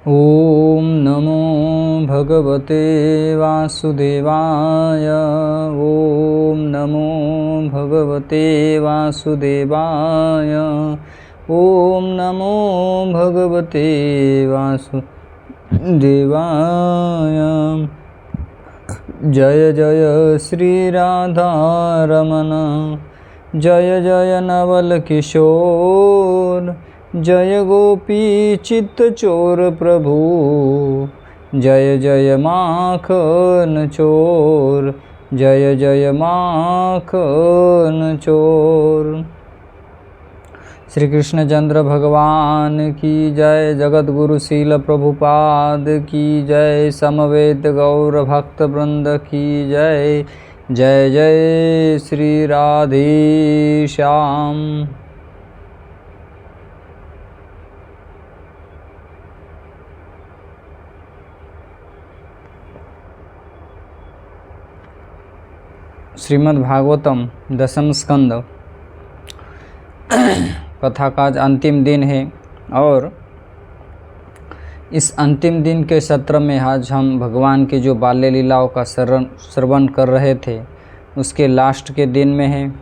ओम नमो भगवते वासुदेवाय। ओम नमो भगवते वासुदेवाय। ओम नमो भगवते वासुदेवाय। जय जय श्री राधा रमण, जय जय नवल किशोर, जय गोपी चित्त चोर प्रभु, जय जय माखन चोर, जय जय माखन चोर। श्री कृष्णचंद्र भगवान की जय। जगत गुरु शील प्रभुपाद की जय। समवेत गौर भक्त वृंद की जय। जय जय श्री राधे श्याम। श्रीमद् भागवतम दशम स्कंद कथा का आज अंतिम दिन है और इस अंतिम दिन के सत्र में आज हम भगवान की जो बाल्य लीलाओं का श्रवण कर रहे थे उसके लास्ट के दिन में है।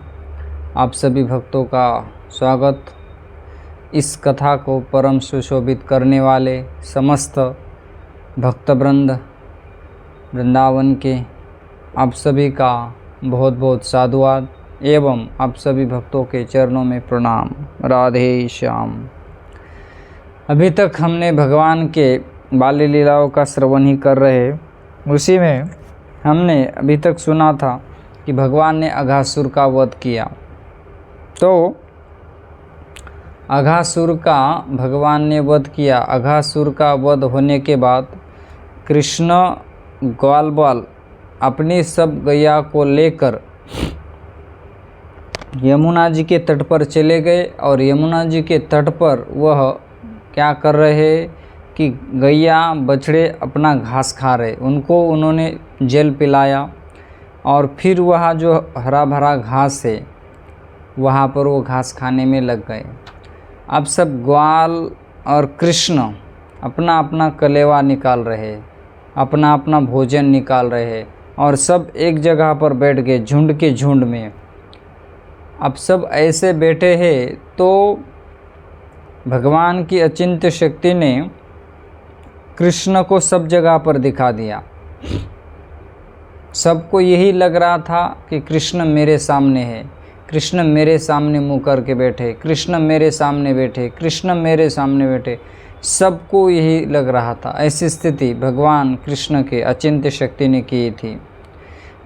आप सभी भक्तों का स्वागत। इस कथा को परम सुशोभित करने वाले समस्त भक्तवृंद वृंदावन के आप सभी का बहुत बहुत साधुवाद एवं आप सभी भक्तों के चरणों में प्रणाम। राधे श्याम। अभी तक हमने भगवान के बाल्य लीलाओं का श्रवण ही कर रहे, उसी में हमने अभी तक सुना था कि भगवान ने अघासुर का वध किया। तो अघासुर का भगवान ने वध किया। अघासुर का वध होने के बाद कृष्ण ग्वाल अपनी सब गैया को लेकर यमुना जी के तट पर चले गए और यमुना जी के तट पर वह क्या कर रहे कि गैया बछड़े अपना घास खा रहे, उनको उन्होंने जल पिलाया और फिर वह जो हरा भरा घास है वहाँ पर वो घास खाने में लग गए। अब सब ग्वाल और कृष्ण अपना अपना कलेवा निकाल रहे, अपना अपना भोजन निकाल रहे और सब एक जगह पर बैठ गए झुंड के झुंड में। अब सब ऐसे बैठे हैं तो भगवान की अचिंत्य शक्ति ने कृष्ण को सब जगह पर दिखा दिया। सबको यही लग रहा था कि कृष्ण मेरे सामने है, कृष्ण मेरे सामने मुँह करके बैठे, कृष्ण मेरे सामने बैठे, कृष्ण मेरे सामने बैठे। सबको यही लग रहा था। ऐसी स्थिति भगवान कृष्ण के अचिंत्य शक्ति ने की थी।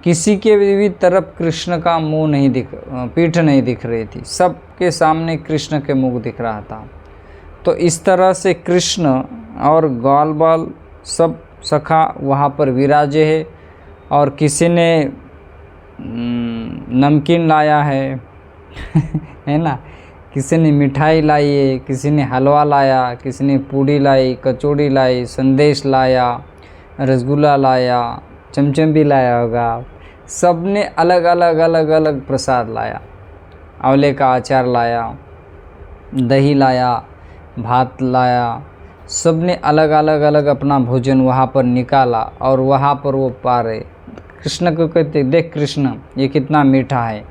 किसी के भी तरफ कृष्ण का मुंह नहीं पीठ नहीं दिख रही थी, सबके सामने कृष्ण के मुख दिख रहा था। तो इस तरह से कृष्ण और ग्वाल सब सखा वहाँ पर विराजे है और किसी ने नमकीन लाया है है ना, किसी ने मिठाई लाई है, किसी ने हलवा लाया, किसी ने पूड़ी लाई, कचौड़ी लाई, संदेश लाया, रसगुल्ला लाया, चमचम भी लाया होगा। सब ने अलग अलग प्रसाद लाया। आंवले का अचार लाया, दही लाया, भात लाया। सब ने अलग अलग अपना भोजन वहाँ पर निकाला और वहाँ पर वो पा रहे। कृष्ण को कहते देख कृष्ण ये कितना मीठा है,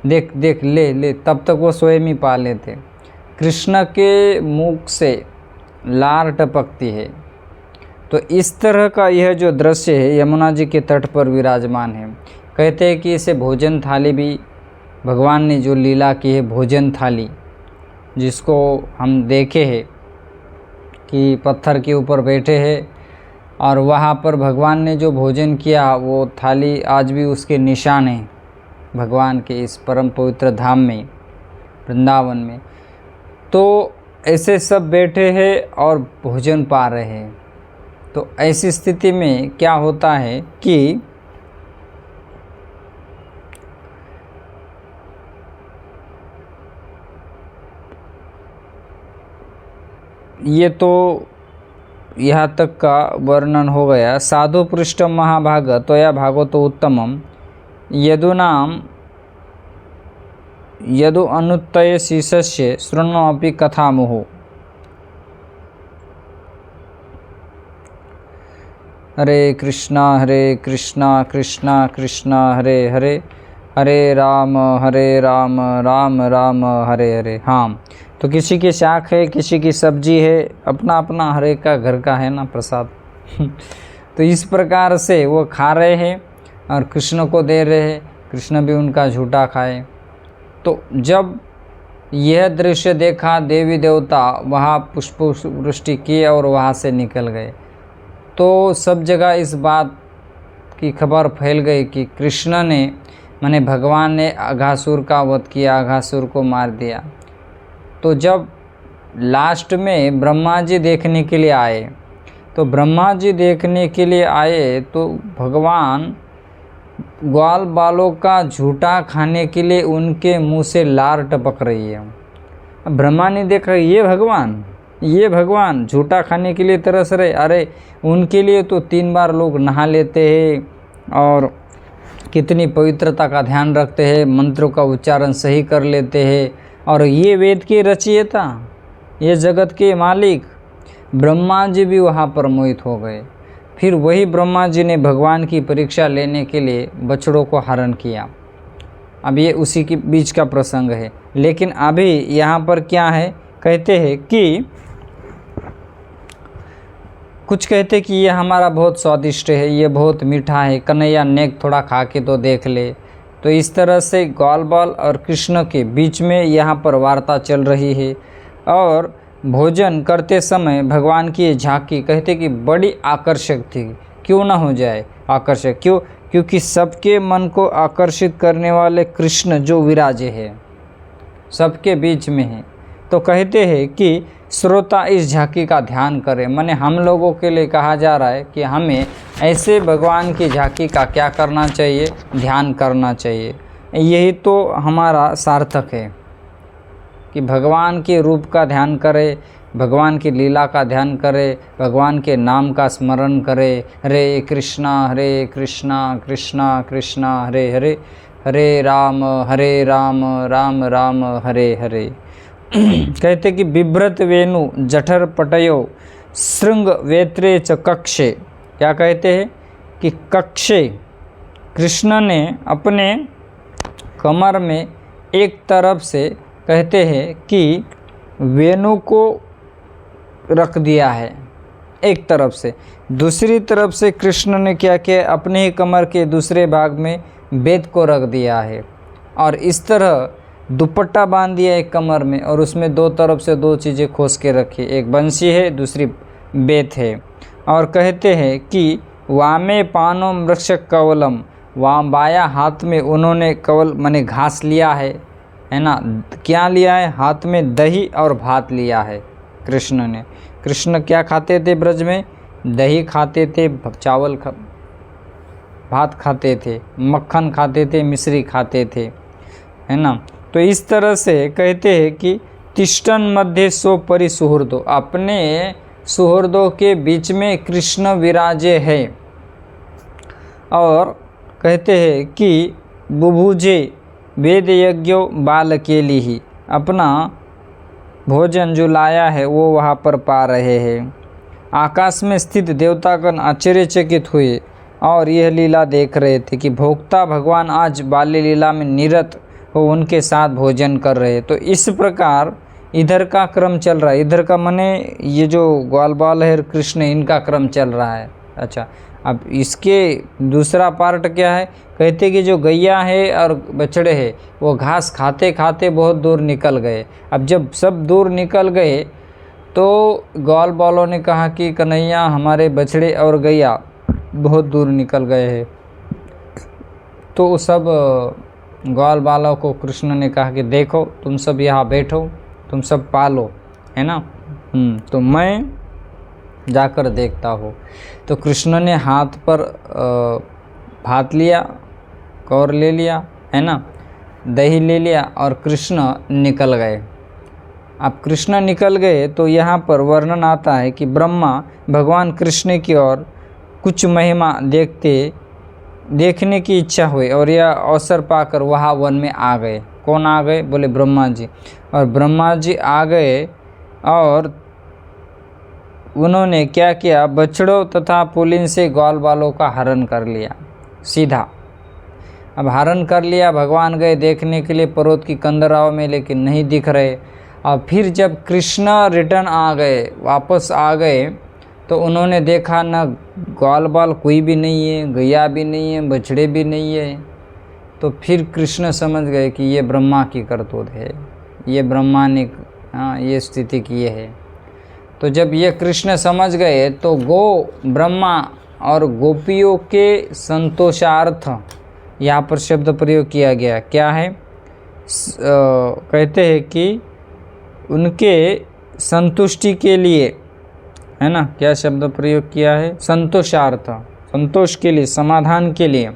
देख देख ले। तब तक वो स्वयं ही पा लेते। कृष्ण के मुख से लार टपकती है। तो इस तरह का यह जो दृश्य है यमुना जी के तट पर विराजमान है। कहते हैं कि इसे भोजन थाली भी भगवान ने जो लीला की है, भोजन थाली जिसको हम देखे हैं कि पत्थर के ऊपर बैठे हैं और वहाँ पर भगवान ने जो भोजन किया वो थाली आज भी उसके निशान हैं भगवान के इस परम पवित्र धाम में वृंदावन में। तो ऐसे सब बैठे हैं और भोजन पा रहे हैं। तो ऐसी स्थिति में क्या होता है कि ये तो यहाँ तक का वर्णन हो गया। साधु पृष्ठम महाभाग त्वया भागवतो उत्तमम यदुनाम यदु अनुत्तय शीर्षस्य शृण्वपि कथामुहुः। हरे कृष्णा कृष्णा कृष्णा हरे हरे, हरे राम राम राम हरे हरे। हाँ, तो किसी की शाख है, किसी की सब्जी है, अपना अपना हर एक का घर का है ना प्रसाद। तो इस प्रकार से वो खा रहे हैं और कृष्ण को दे रहे हैं, कृष्ण भी उनका झूठा खाए। तो जब यह दृश्य देखा देवी देवता वहाँ पुष्प वृष्टि किए और वहाँ से निकल गए। तो सब जगह इस बात की खबर फैल गई कि कृष्ण ने माने भगवान ने अघासुर का वध किया, अघासुर को मार दिया। तो जब लास्ट में ब्रह्मा जी देखने के लिए आए, तो ब्रह्मा जी देखने के लिए आए तो भगवान ग्वाल बालों का झूठा खाने के लिए उनके मुंह से लार टपक रही है। अब ब्रह्मा ने देखा ये भगवान झूठा खाने के लिए तरस रहे। अरे उनके लिए तो 3 बार लोग नहा लेते हैं और कितनी पवित्रता का ध्यान रखते हैं, मंत्रों का उच्चारण सही कर लेते हैं, और ये वेद के रचयिता, ये जगत के मालिक ब्रह्मा जी भी वहाँ पर मोहित हो गए। फिर वही ब्रह्मा जी ने भगवान की परीक्षा लेने के लिए बछड़ों को हरण किया। अब ये उसी के बीच का प्रसंग है। लेकिन अभी यहाँ पर क्या है, कहते हैं कि कुछ कहते कि ये हमारा बहुत स्वादिष्ट है, ये बहुत मीठा है, कन्हैया नेक थोड़ा खा के तो देख ले। तो इस तरह से ग्वाल बाल और कृष्ण के बीच में यहाँ पर वार्ता चल रही है। और भोजन करते समय भगवान की ये झांकी कहते कि बड़ी आकर्षक थी। क्यों ना हो जाए आकर्षक, क्योंकि सबके मन को आकर्षित करने वाले कृष्ण जो विराजे हैं सबके बीच में है। तो कहते हैं कि श्रोता इस झांकी का ध्यान करें। माने हम लोगों के लिए कहा जा रहा है कि हमें ऐसे भगवान की झांकी का क्या करना चाहिए, ध्यान करना चाहिए। यही तो हमारा सार्थक है कि भगवान के रूप का ध्यान करें, भगवान की लीला का ध्यान करें, भगवान के नाम का स्मरण करें। हरे कृष्णा कृष्णा कृष्णा हरे हरे, हरे राम राम राम हरे हरे। कहते कि बिभ्रत वेणु जठर पटयो श्रृंग वेत्रे च कक्षे। क्या कहते हैं कि कक्षे, कृष्ण ने अपने कमर में एक तरफ से कहते हैं कि वेणु को रख दिया है एक तरफ से, दूसरी तरफ से कृष्ण ने क्या किया, अपने ही कमर के दूसरे भाग में बेत को रख दिया है। और इस तरह दुपट्टा बांध दिया एक कमर में और उसमें 2 तरफ से 2 चीज़ें खोस के रखी, एक बंसी है, दूसरी बेत है। और कहते हैं कि वामे पानो वृक्ष कवलम, वाम बाया हाथ में उन्होंने कवल माने घास लिया है ना। क्या लिया है, हाथ में दही और भात लिया है कृष्ण ने। कृष्ण क्या खाते थे ब्रज में, दही खाते थे, चावल भात खाते थे, मक्खन खाते थे, मिश्री खाते थे, है ना। तो इस तरह से कहते हैं कि तिष्ठन मध्य सो परि सुहृदो, अपने सुहृदों के बीच में कृष्ण विराजे है। और कहते हैं कि बुभुजे वेद यज्ञो बाल के लिए ही, अपना भोजन जो लाया है वो वहाँ पर पा रहे हैं। आकाश में स्थित देवतागण आश्चर्यचकित हुए और यह लीला देख रहे थे कि भोक्ता भगवान आज बाल्य लीला में निरत हो उनके साथ भोजन कर रहे। तो इस प्रकार इधर का क्रम चल रहा है, इधर का मने ये जो ग्वाल बाल है कृष्ण, इनका क्रम चल रहा है। अच्छा, अब इसके दूसरा पार्ट क्या है, कहते कि जो गैया है और बछड़े हैं वो घास खाते खाते बहुत दूर निकल गए। अब जब सब दूर निकल गए तो ग्वाल बालों ने कहा कि कन्हैया हमारे बछड़े और गैया बहुत दूर निकल गए हैं। तो सब ग्वाल बालों को कृष्ण ने कहा कि देखो तुम सब यहाँ बैठो, तुम सब पालो, है ना। तो मैं जाकर देखता हूँ। तो कृष्ण ने हाथ पर भात लिया, कौर ले लिया, है ना, दही ले लिया और कृष्ण निकल गए। अब कृष्ण निकल गए तो यहाँ पर वर्णन आता है कि ब्रह्मा भगवान कृष्ण की ओर कुछ महिमा देखने की इच्छा हुई और यह अवसर पाकर वहाँ वन में आ गए। कौन आ गए, बोले ब्रह्मा जी। और ब्रह्मा जी आ गए और उन्होंने क्या किया, बछड़ों तथा पुलिन से ग्वाल बालों का हरण कर लिया सीधा। अब हरण कर लिया, भगवान गए देखने के लिए पर्वत की कंदराओं में, लेकिन नहीं दिख रहे। और फिर जब कृष्ण रिटर्न आ गए, वापस आ गए, तो उन्होंने देखा न ग्वाल बाल कोई भी नहीं है, गैया भी नहीं है, बछड़े भी नहीं है। तो फिर कृष्ण समझ गए कि ये ब्रह्मा की करतूत है, ये ब्रह्मा ने ये स्थिति की है। तो जब ये कृष्ण समझ गए तो गो ब्रह्मा और गोपियों के संतोषार्थ यहाँ पर शब्द प्रयोग किया गया। क्या है? कहते हैं कि उनके संतुष्टि के लिए, है ना, क्या शब्द प्रयोग किया है? संतोषार्थ, संतोष के लिए, समाधान के लिए।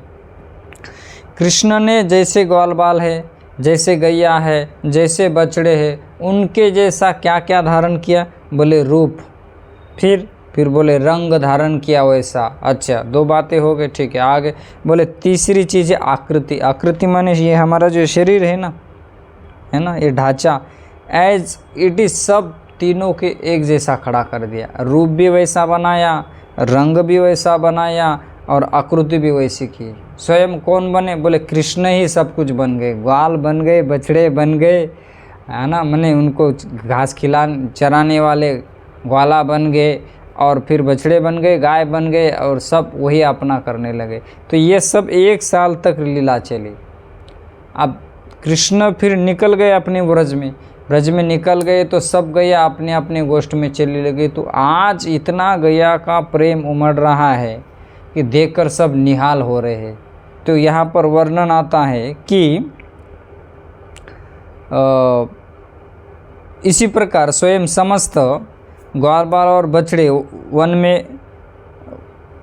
कृष्ण ने जैसे ग्वाल बाल है, जैसे गैया है, जैसे बछड़े हैं, उनके जैसा क्या क्या धारण किया? बोले रूप। फिर बोले रंग धारण किया वैसा। अच्छा, दो बातें हो गई, ठीक है। आगे बोले तीसरी चीज़ है आकृति। आकृति माने ये हमारा जो शरीर है ना, ये ढांचा, एज इट इज सब तीनों के एक जैसा खड़ा कर दिया। रूप भी वैसा बनाया, रंग भी वैसा बनाया, और आकृति भी वैसी की। स्वयं कौन बने? बोले कृष्ण ही सब कुछ बन गए। ग्वाल बन गए, बछड़े बन गए, है ना, मैंने उनको घास चराने वाले ग्वाला बन गए, और फिर बछड़े बन गए, गाय बन गए, और सब वही अपना करने लगे। तो ये सब 1 साल तक लीला चली। अब कृष्ण फिर निकल गए अपने ब्रज में निकल गए, तो सब गैया अपने अपने गोष्ठ में चली लगी। तो आज इतना गैया का प्रेम उमड़ रहा है कि देखकर सब निहाल हो रहे हैं। तो यहाँ पर वर्णन आता है कि इसी प्रकार स्वयं समस्त ग्वाल बाल और बछड़े वन में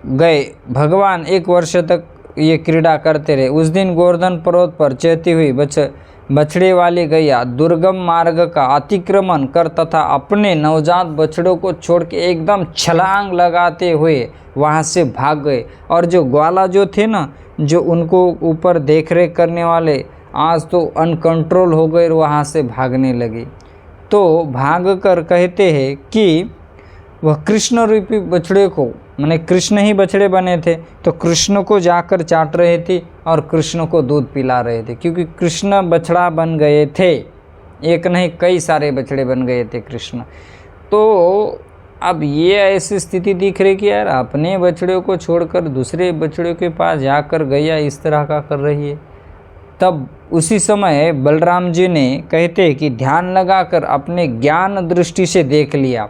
गए। भगवान 1 वर्ष तक ये क्रीड़ा करते रहे। उस दिन गोवर्धन पर्वत पर चलती हुई बछड़े वाली गैया दुर्गम मार्ग का अतिक्रमण कर तथा अपने नवजात बछड़ों को छोड़ के एकदम छलांग लगाते हुए वहाँ से भाग गए। और जो ग्वाला जो थे ना, जो उनको ऊपर देख रेख करने वाले, आज तो अनकंट्रोल हो गए, वहाँ से भागने लगी। तो भागकर कहते हैं कि वह कृष्ण रूपी बछड़े को, माने कृष्ण ही बछड़े बने थे, तो कृष्ण को जाकर चाट रहे थे और कृष्ण को दूध पिला रहे थे, क्योंकि कृष्ण बछड़ा बन गए थे। एक नहीं, कई सारे बछड़े बन गए थे कृष्ण। तो अब ये ऐसी स्थिति दिख रही कि यार अपने बछड़े को छोड़कर दूसरे बछड़े के पास जाकर गैया इस तरह का कर रही है। तब उसी समय बलराम जी ने, कहते हैं कि ध्यान लगाकर अपने ज्ञान दृष्टि से देख लिया।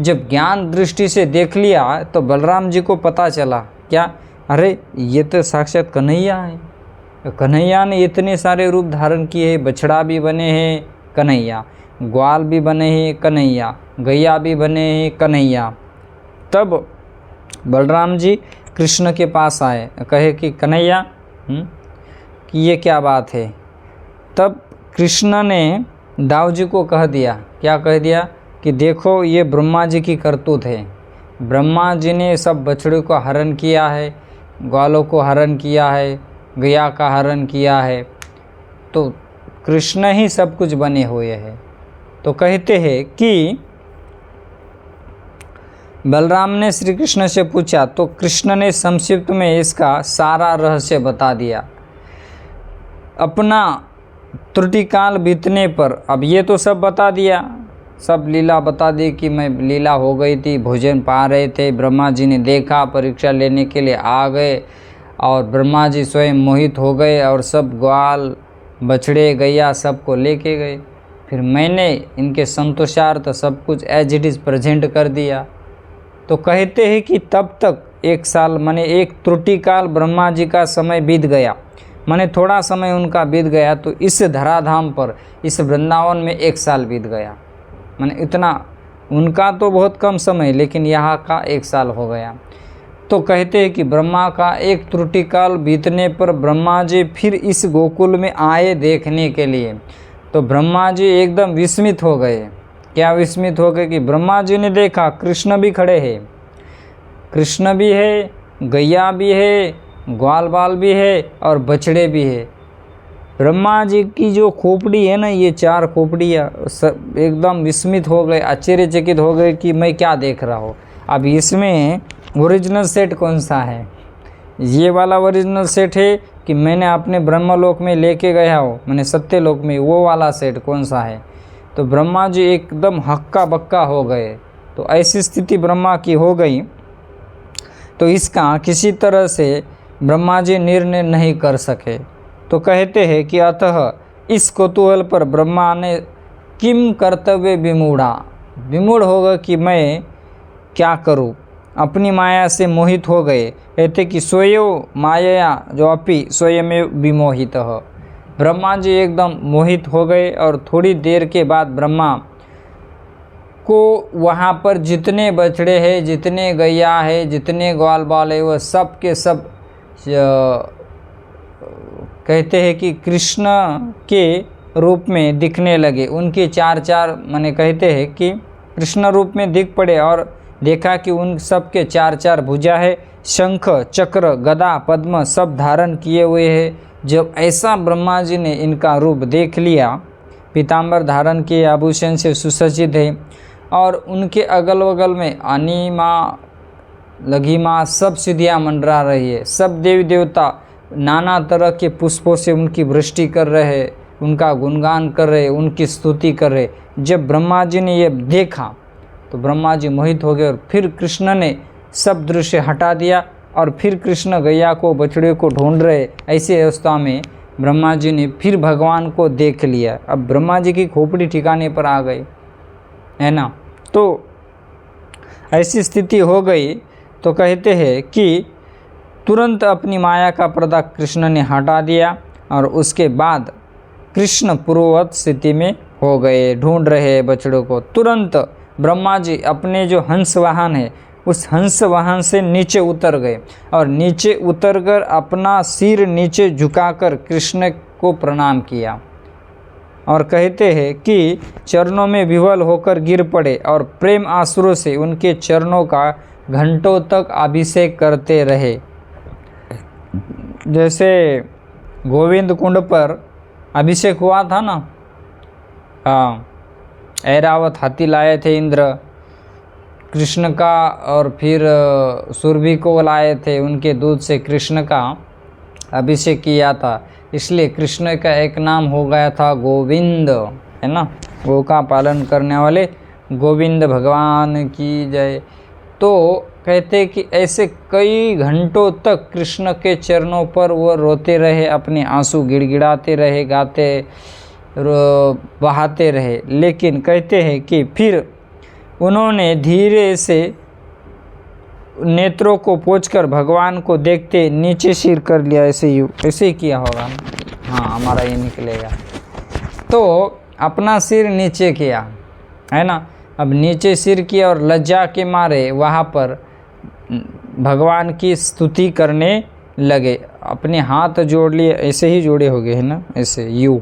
जब ज्ञान दृष्टि से देख लिया तो बलराम जी को पता चला, क्या? अरे ये तो साक्षात कन्हैया है। कन्हैया ने इतने सारे रूप धारण किए हैं, बछड़ा भी बने हैं कन्हैया, ग्वाल भी बने हैं कन्हैया, गैया भी बने हैं कन्हैया। तब बलराम जी कृष्ण के पास आए, कहे कि कन्हैया कि ये क्या बात है। तब कृष्ण ने दाऊ जी को कह दिया, क्या कह दिया? कि देखो ये ब्रह्मा जी की करतूत है। ब्रह्मा जी ने सब बछड़ों को हरण किया है, ग्वालों को हरण किया है, गैया का हरण किया है, तो कृष्ण ही सब कुछ बने हुए हैं। तो कहते हैं कि बलराम ने श्री कृष्ण से पूछा, तो कृष्ण ने संक्षिप्त में इसका सारा रहस्य बता दिया। अपना त्रुटिकाल बीतने पर, अब ये तो सब बता दिया, सब लीला बता दी कि मैं लीला हो गई थी, भोजन पा रहे थे, ब्रह्मा जी ने देखा, परीक्षा लेने के लिए आ गए, और ब्रह्मा जी स्वयं मोहित हो गए और सब ग्वाल बछड़े गैया सबको लेके गए। फिर मैंने इनके संतोषार्थ सब कुछ एज इट इज़ प्रेजेंट कर दिया। तो कहते हैं कि तब तक 1 साल, माने एक त्रुटिकाल ब्रह्मा जी का समय बीत गया, माने थोड़ा समय उनका बीत गया। तो इस धराधाम पर, इस वृंदावन में 1 साल बीत गया, माने इतना उनका तो बहुत कम समय, लेकिन यहाँ का 1 साल हो गया। तो कहते हैं कि ब्रह्मा का एक त्रुटिकाल बीतने पर ब्रह्मा जी फिर इस गोकुल में आए देखने के लिए। तो ब्रह्मा जी एकदम विस्मित हो गए। क्या विस्मित हो गए? कि ब्रह्मा जी ने देखा कृष्ण भी खड़े हैं, कृष्ण भी है, गैया भी है, ग्वाल बाल भी है और बछड़े भी है। ब्रह्मा जी की जो खोपड़ी है ना, ये 4 खोपड़ियाँ, सब एकदम विस्मित हो गए, आश्चर्यचकित हो गए कि मैं क्या देख रहा हूँ। अब इसमें ओरिजिनल सेट कौन सा है? ये वाला ओरिजिनल सेट है कि मैंने अपने ब्रह्मलोक में लेके गया हो, मैंने सत्यलोक में, वो वाला सेट कौन सा है? तो ब्रह्मा जी एकदम हक्का बक्का हो गए। तो ऐसी स्थिति ब्रह्मा की हो गई, तो इसका किसी तरह से ब्रह्मा जी निर्णय नहीं कर सके। तो कहते हैं कि अतः इस कौतूहल पर ब्रह्मा ने किम कर्तव्य विमूढ़ा, विमूढ़ होगा कि मैं क्या करूं, अपनी माया से मोहित हो गए। कहते कि स्वयं माया जो अपि स्वयं विमोहित। ब्रह्मा जी एकदम मोहित हो गए और थोड़ी देर के बाद ब्रह्मा को वहाँ पर जितने बछड़े हैं, जितने गैया है, जितने ग्वाल बाल है, वह सब के सब कहते हैं कि कृष्ण के रूप में दिखने लगे। उनके 4 माने कहते हैं कि कृष्ण रूप में दिख पड़े और देखा कि उन सब के 4 भुजा है, शंख चक्र गदा पद्म सब धारण किए हुए हैं। जब ऐसा ब्रह्मा जी ने इनका रूप देख लिया, पीताम्बर धारण किए, आभूषण से सुसज्जित है, और उनके अगल बगल में अनिमा लघिमा सब सिद्धियाँ मंडरा रही है। सब देवी देवता नाना तरह के पुष्पों से उनकी वृष्टि कर रहे, उनका गुणगान कर रहे, उनकी स्तुति कर रहे। जब ब्रह्मा जी ने ये देखा तो ब्रह्मा जी मोहित हो गए और फिर कृष्ण ने सब दृश्य हटा दिया और फिर कृष्ण गैया को बछड़े को ढूंढ रहे। ऐसी अवस्था में ब्रह्मा जी ने फिर भगवान को देख लिया। अब ब्रह्मा जी की खोपड़ी ठिकाने पर आ गई, है ना। तो ऐसी स्थिति हो गई। तो कहते हैं कि तुरंत अपनी माया का पर्दा कृष्ण ने हटा दिया और उसके बाद कृष्ण पूर्ववत स्थिति में हो गए, ढूंढ रहे बछड़ों को। तुरंत ब्रह्मा जी अपने जो हंस वाहन है, उस हंस वाहन से नीचे उतर गए और नीचे उतरकर अपना सिर नीचे झुकाकर कृष्ण को प्रणाम किया और कहते हैं कि चरणों में विह्वल होकर गिर पड़े और प्रेम आंसुओं से उनके चरणों का घंटों तक अभिषेक करते रहे। जैसे गोविंद कुंड पर अभिषेक हुआ था ना, ऐरावत हाथी लाए थे इंद्र कृष्ण का, और फिर सुरभि को लाए थे, उनके दूध से कृष्ण का अभिषेक किया था। इसलिए कृष्ण का एक नाम हो गया था गोविंद, है ना। गो का पालन करने वाले गोविंद भगवान की जय। तो कहते कि ऐसे कई घंटों तक कृष्ण के चरणों पर वो रोते रहे, अपने आंसू गिड़गिड़ाते रहे, गाते बहाते रहे। लेकिन कहते हैं कि फिर उन्होंने धीरे से नेत्रों को पोंछकर भगवान को देखते नीचे सिर कर लिया। ऐसे ही किया होगा, हाँ हमारा ये निकलेगा। तो अपना सिर नीचे किया, है ना। अब नीचे सिर किया और लज्जा के मारे वहाँ पर भगवान की स्तुति करने लगे। अपने हाथ जोड़ लिए, ऐसे ही जोड़े हो गए, है ना, ऐसे यू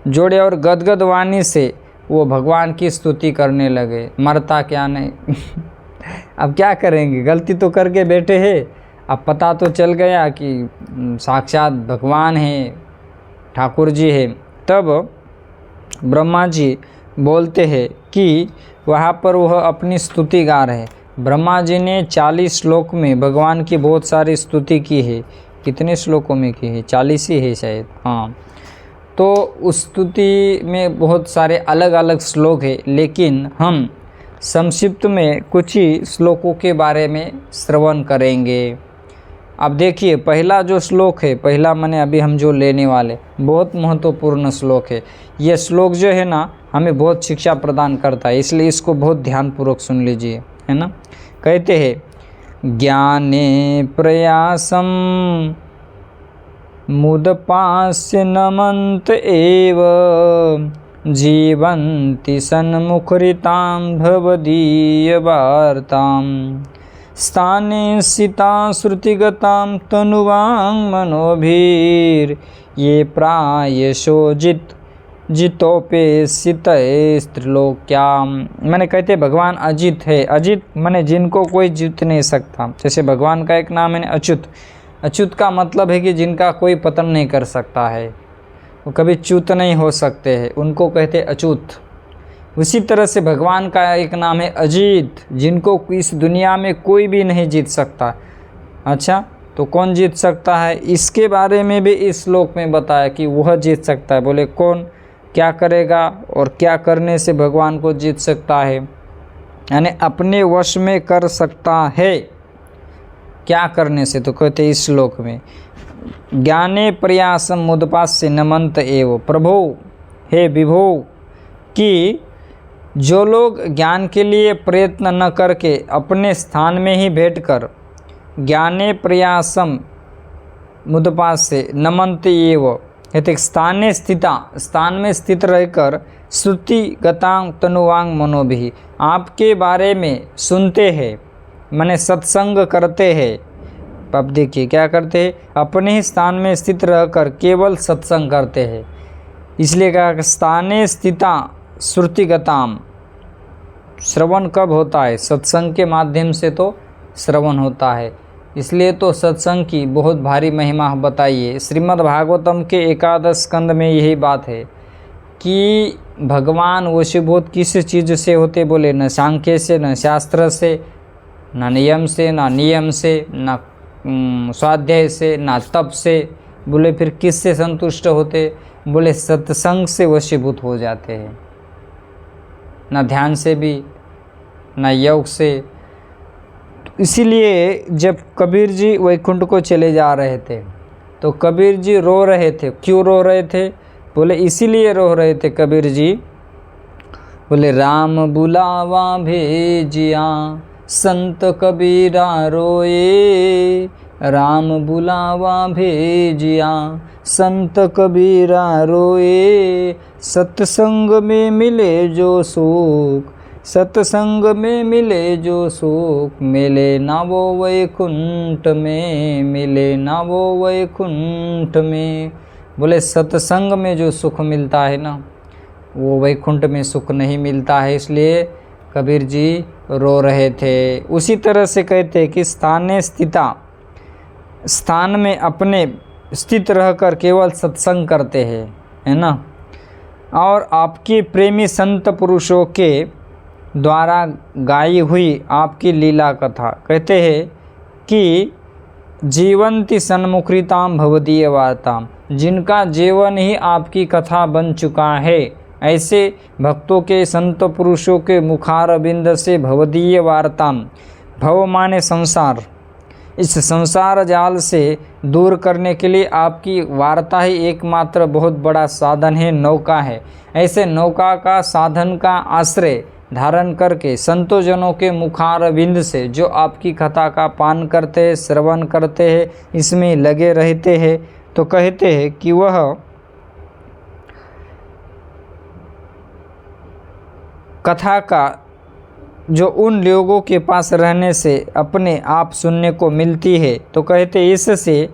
जोड़े, और गदगद वाणी से वो भगवान की स्तुति करने लगे। मरता क्या नहीं अब क्या करेंगे, गलती तो करके बैठे हैं। अब पता तो चल गया कि साक्षात भगवान है, ठाकुर जी है। तब ब्रह्मा जी बोलते हैं कि वहाँ पर वह अपनी स्तुति गा रहे हैं। ब्रह्मा जी ने 40 श्लोक में भगवान की बहुत सारी स्तुति की है। कितने श्लोकों में की है? 40 ही है शायद, हाँ। तो उस स्तुति में बहुत सारे अलग अलग श्लोक है, लेकिन हम संक्षिप्त में कुछ ही श्लोकों के बारे में श्रवण करेंगे। अब देखिए, पहला जो श्लोक है, पहला माने अभी हम जो लेने वाले, बहुत महत्वपूर्ण श्लोक है। ये श्लोक जो है ना, हमें बहुत शिक्षा प्रदान करता है, इसलिए इसको बहुत ध्यानपूर्वक सुन लीजिए, है ना। कहते हैं, ज्ञाने प्रयासम मुदपास्य नमन्त एव जीवन्ति सन्मुखरितां भवदीय वार्तां स्थाने सितां श्रुतिगतां तनुवां मनोभिर ये प्रायशो जितोपेसित स्त्रिलोक्याम। मैंने कहते भगवान अजित है। अजित माने जिनको कोई जीत नहीं सकता। जैसे भगवान का एक नाम है अच्युत। अच्युत का मतलब है कि जिनका कोई पतन नहीं कर सकता है। वो कभी च्युत नहीं हो सकते हैं, उनको कहते अच्युत। उसी तरह से भगवान का एक नाम है अजीत, जिनको इस दुनिया में कोई भी नहीं जीत सकता। अच्छा, तो कौन जीत सकता है, इसके बारे में भी इस श्लोक में बताया कि वह जीत सकता है। बोले कौन, क्या करेगा और क्या करने से भगवान को जीत सकता है, यानी अपने वश में कर सकता है, क्या करने से, तो कहते इस श्लोक में ज्ञाने प्रयासम मुदपास्य नमंत एव प्रभो, हे विभो, कि जो लोग ज्ञान के लिए प्रयत्न न करके अपने स्थान में ही बैठकर ज्ञाने प्रयासम मुदपास्य नमंत एव, कहते स्थाने स्थिता, स्थान में स्थित रहकर श्रुति गतांग तनुवांग मनोभि, आपके बारे में सुनते हैं, माने सत्संग करते हैं। अब देखिए क्या करते हैं, अपने ही स्थान में स्थित रहकर केवल सत्संग करते हैं। इसलिए कहा स्थाने स्थिता श्रुतिगताम, श्रवण कब होता है, सत्संग के माध्यम से तो श्रवण होता है। इसलिए तो सत्संग की बहुत भारी महिमा बताइए। श्रीमद् भागवतम के 11 स्कंद में यही बात है कि भगवान वशीभूत किस चीज़ से होते, बोले न सांख्य से, न शास्त्र से, न नियम से, न नियम से, न स्वाध्याय से, न तप से। बोले फिर किस से संतुष्ट होते, बोले सत्संग से वशीभूत हो जाते हैं, न ध्यान से भी, न योग से। इसीलिए जब कबीर जी वैकुंठ को चले जा रहे थे तो कबीर जी रो रहे थे। क्यों रो रहे थे, बोले इसीलिए रो रहे थे कबीर जी, बोले राम बुलावा भेजिया संत कबीरा रोए, राम बुलावा भेजिया संत कबीरा रोए, सत्संग में मिले जो सुख, सत्संग में मिले जो सुख, मिले ना वो वैकुंठ में, मिले ना वो वैकुंठ में। बोले सत्संग में जो सुख मिलता है ना, वो वैकुंठ में सुख नहीं मिलता है। इसलिए कबीर जी रो रहे थे। उसी तरह से कहते हैं कि स्थाने स्थिता, स्थान में अपने स्थित रहकर केवल सत्संग करते हैं, है ना। और आपके प्रेमी संत पुरुषों के द्वारा गाई हुई आपकी लीला कथा, कहते हैं कि जीवंती सन्मुखरिताम भवदीय वार्ताम, जिनका जीवन ही आपकी कथा बन चुका है, ऐसे भक्तों के संत पुरुषों के मुखारबिंद से भवदीय वार्ताम, भव माने संसार, इस संसार जाल से दूर करने के लिए आपकी वार्ता ही एकमात्र बहुत बड़ा साधन है, नौका है। ऐसे नौका का साधन का आश्रय धारण करके संतों जनों के मुखारबिंद से जो आपकी कथा का पान करते हैं, श्रवण करते हैं, इसमें लगे रहते हैं, तो कहते हैं कि वह कथा का जो उन लोगों के पास रहने से अपने आप सुनने को मिलती है, तो कहते इससे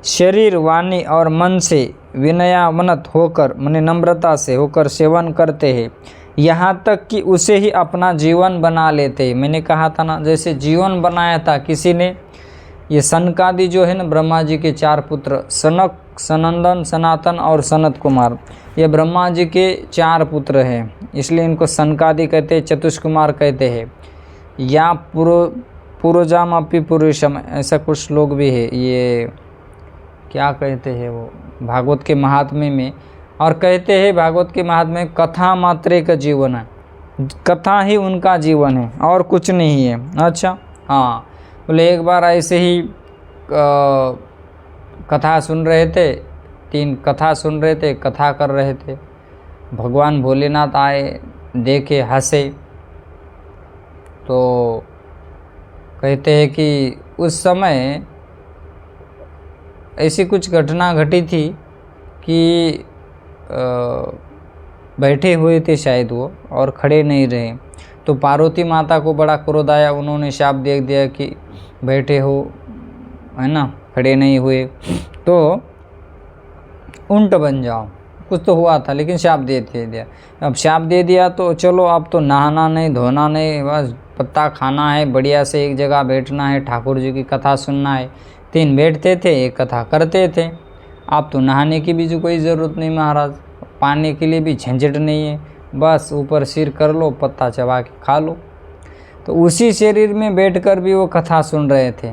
शरीर, वाणी और मन से विनयावनत होकर, माने नम्रता से होकर सेवन करते हैं, यहाँ तक कि उसे ही अपना जीवन बना लेते हैं। मैंने कहा था ना, जैसे जीवन बनाया था किसी ने, ये सनकादि जो है ना, ब्रह्मा जी के 4 पुत्र, सनक, सनंदन, सनातन और सनत कुमार, ये ब्रह्मा जी के 4 पुत्र हैं, इसलिए इनको सनकादि कहते हैं, चतुष्कुमार कहते हैं, या पूर्वजाम अपि पुरुषम, ऐसा कुछ लोग भी है। ये क्या कहते हैं वो भागवत के महात्म्य में, और कहते हैं भागवत के महात्म्य में कथा मात्रे का जीवन है, कथा ही उनका जीवन है और कुछ नहीं है। अच्छा हाँ, बोले एक बार ऐसे ही कथा सुन रहे थे, 3 कथा सुन रहे थे, कथा कर रहे थे, भगवान भोलेनाथ आए, देखे, हंसे। तो कहते हैं कि उस समय ऐसी कुछ घटना घटी थी कि बैठे हुए थे शायद वो, और खड़े नहीं रहे, तो पार्वती माता को बड़ा क्रोध आया, उन्होंने शाप दे दिया कि बैठे हो, है ना, खड़े नहीं हुए तो उल्ट बन जाओ। कुछ तो हुआ था, लेकिन शाप दे दिया। अब शाप दे दिया तो चलो, अब तो नहाना नहीं, धोना नहीं, बस पत्ता खाना है, बढ़िया से एक जगह बैठना है, ठाकुर जी की कथा सुनना है। 3 बैठते थे, एक कथा करते थे। आप तो नहाने की भी जो कोई ज़रूरत नहीं महाराज, पाने के लिए भी झंझट नहीं है, बस ऊपर सिर कर लो, पत्ता चबा के खा लो। तो उसी शरीर में बैठकर भी वो कथा सुन रहे थे।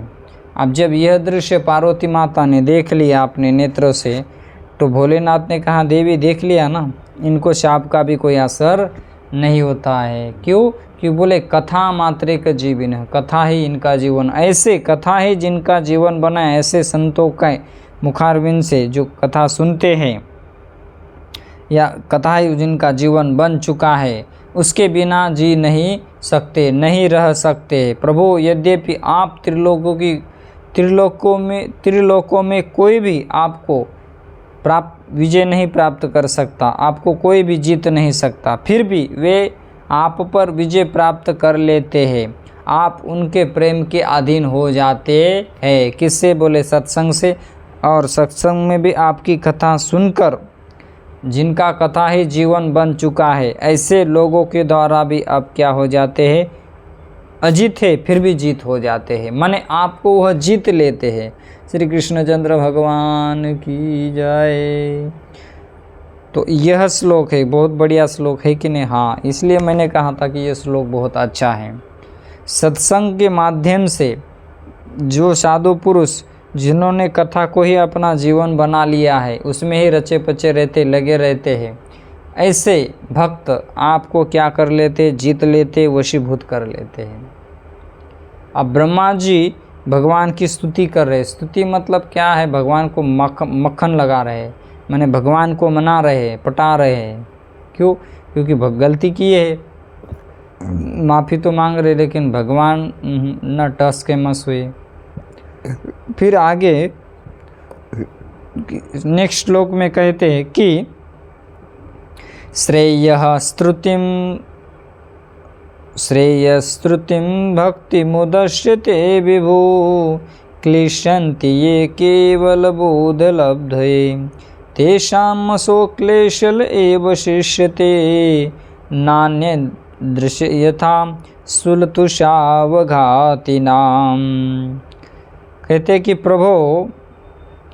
अब जब यह दृश्य पार्वती माता ने देख लिया अपने नेत्रों से, तो भोलेनाथ ने कहा देवी देख लिया ना, इनको शाप का भी कोई असर नहीं होता है। क्यों? क्यों बोले कथा मात्रेक जीवन, कथा ही इनका जीवन, ऐसे कथा ही जिनका जीवन बना है, ऐसे संतों के मुखारविंद से जो कथा सुनते हैं या कथा ही जिनका जीवन बन चुका है, उसके बिना जी नहीं सकते, नहीं रह सकते। प्रभु यद्यपि आप त्रिलोकों में कोई भी आपको विजय नहीं प्राप्त कर सकता, आपको कोई भी जीत नहीं सकता, फिर भी वे आप पर विजय प्राप्त कर लेते हैं। आप उनके प्रेम के अधीन हो जाते हैं। किससे? बोले सत्संग से। और सत्संग में भी आपकी कथा सुनकर जिनका कथा ही जीवन बन चुका है, ऐसे लोगों के द्वारा भी अब क्या हो जाते हैं? अजीत है, फिर भी जीत हो जाते हैं, माने आपको वह जीत लेते हैं। श्री कृष्णचंद्र भगवान की जय। तो यह श्लोक है, बहुत बढ़िया श्लोक है कि नहीं? हाँ, इसलिए मैंने कहा था कि यह श्लोक बहुत अच्छा है। सत्संग के माध्यम से जो साधु पुरुष जिन्होंने कथा को ही अपना जीवन बना लिया है, उसमें ही रचे पचे रहते, लगे रहते हैं, ऐसे भक्त आपको क्या कर लेते? जीत लेते, वशीभूत कर लेते हैं। अब ब्रह्मा जी भगवान की स्तुति कर रहे। स्तुति मतलब क्या है? भगवान को मक्खन लगा रहे, माने भगवान को मना रहे, पटा रहे हैं। क्यों? क्योंकि गलती की है, माफ़ी तो मांग रहे, लेकिन भगवान न टस के मस हुए। फिर आगे नेक्स्ट श्लोक में कहते हैं कि श्रेयस्तुतिं भक्तिमुदश्यते विभु क्लिशन्ति ये केवल बोधलब्धये तेषां असो क्लेशल एव शिष्यते नान्य दृश्य यथा सुलतुषावघातिनाम। कहते कि प्रभो,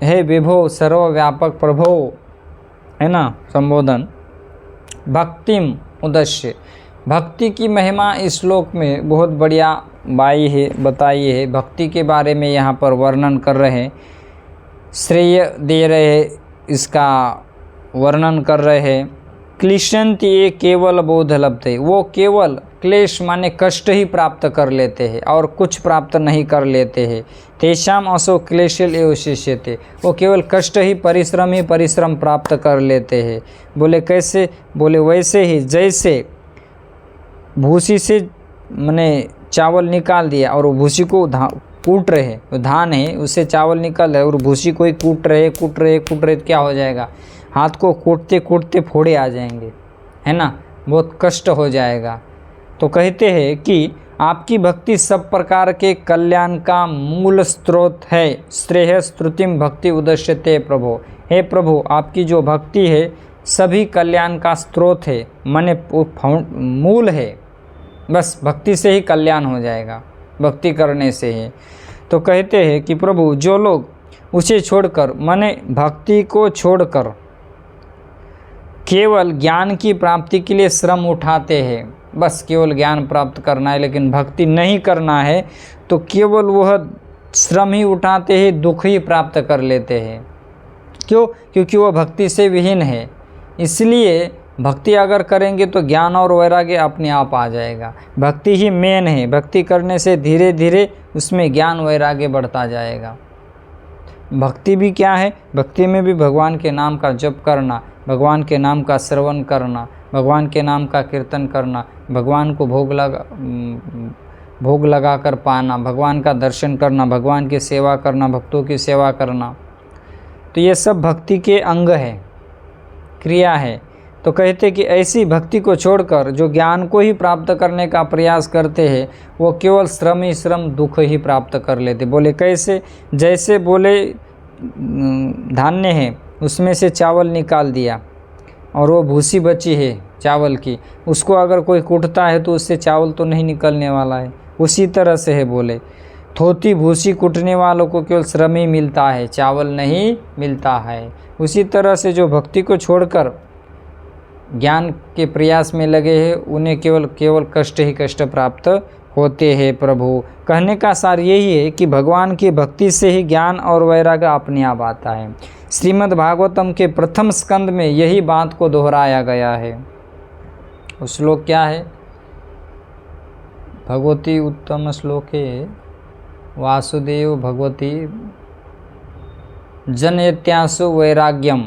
हे विभो, सर्वव्यापक प्रभो, है ना संबोधन। भक्तिम उद्देश्य, भक्ति की महिमा इस श्लोक में बहुत बढ़िया बताई है। भक्ति के बारे में यहाँ पर वर्णन कर रहे हैं, श्रेय दे रहे, इसका वर्णन कर रहे हैं। क्लिशंति ये केवल बोध लब्धे, वो केवल क्लेश माने कष्ट ही प्राप्त कर लेते हैं और कुछ प्राप्त नहीं कर लेते हैं। तेषाम असो क्लेशल एव शिष्यते, वो केवल कष्ट ही परिश्रम प्राप्त कर लेते हैं। बोले कैसे? बोले वैसे ही जैसे भूसी से माने चावल निकाल दिया और वो भूसी को कूट रहे हैं, तो धान है उससे चावल निकल रहे और भूसी को ही कूट रहे क्या हो जाएगा? हाथ को कूटते कूटते फोड़े आ जाएंगे, है ना, बहुत कष्ट हो जाएगा। तो कहते हैं कि आपकी भक्ति सब प्रकार के कल्याण का मूल स्रोत है। श्रेय स्तुतिम भक्ति उद्देश्यते प्रभो, हे प्रभु, आपकी जो भक्ति है सभी कल्याण का स्रोत है, माने मूल है। बस भक्ति से ही कल्याण हो जाएगा, भक्ति करने से ही। तो कहते हैं कि प्रभु, जो लोग उसे छोड़कर, माने भक्ति को छोड़कर केवल ज्ञान की प्राप्ति के लिए श्रम उठाते हैं, बस केवल ज्ञान प्राप्त करना है लेकिन भक्ति नहीं करना है, तो केवल वह श्रम ही उठाते हैं, दुख ही प्राप्त कर लेते हैं। क्यों? क्योंकि वह भक्ति से विहीन है। इसलिए भक्ति अगर करेंगे तो ज्ञान और वैराग्य अपने आप आ जाएगा। भक्ति ही मेन है। भक्ति करने से धीरे धीरे उसमें ज्ञान वैराग्य बढ़ता जाएगा। भक्ति भी क्या है? भक्ति में भी भगवान के नाम का जप करना, भगवान के नाम का श्रवण करना, भगवान के नाम का कीर्तन करना, भगवान को भोग लगा कर पाना, भगवान का दर्शन करना, भगवान की सेवा करना, भक्तों की सेवा करना। तो ये सब भक्ति के अंग है, क्रिया है। तो कहते कि ऐसी भक्ति को छोड़कर जो ज्ञान को ही प्राप्त करने का प्रयास करते हैं, वो केवल श्रम ही श्रम, दुख ही प्राप्त कर लेते। बोले कैसे? जैसे बोले धान्य है, उसमें से चावल निकाल दिया और वो भूसी बची है चावल की, उसको अगर कोई कूटता है तो उससे चावल तो नहीं निकलने वाला है। उसी तरह से है बोले, थोथी भूसी कुटने वालों को केवल श्रम ही मिलता है, चावल नहीं मिलता है। उसी तरह से जो भक्ति को छोड़कर ज्ञान के प्रयास में लगे हैं उन्हें केवल कष्ट ही कष्ट प्राप्त होते हैं। प्रभु, कहने का सार यही है कि भगवान की भक्ति से ही ज्ञान और वैराग्य अपने आप आता है। श्रीमद् भागवतम के प्रथम स्कंद में यही बात को दोहराया गया है। वो श्लोक क्या है? भगवती उत्तम श्लोके वासुदेव भगवती जनयत्यासु वैराग्यम,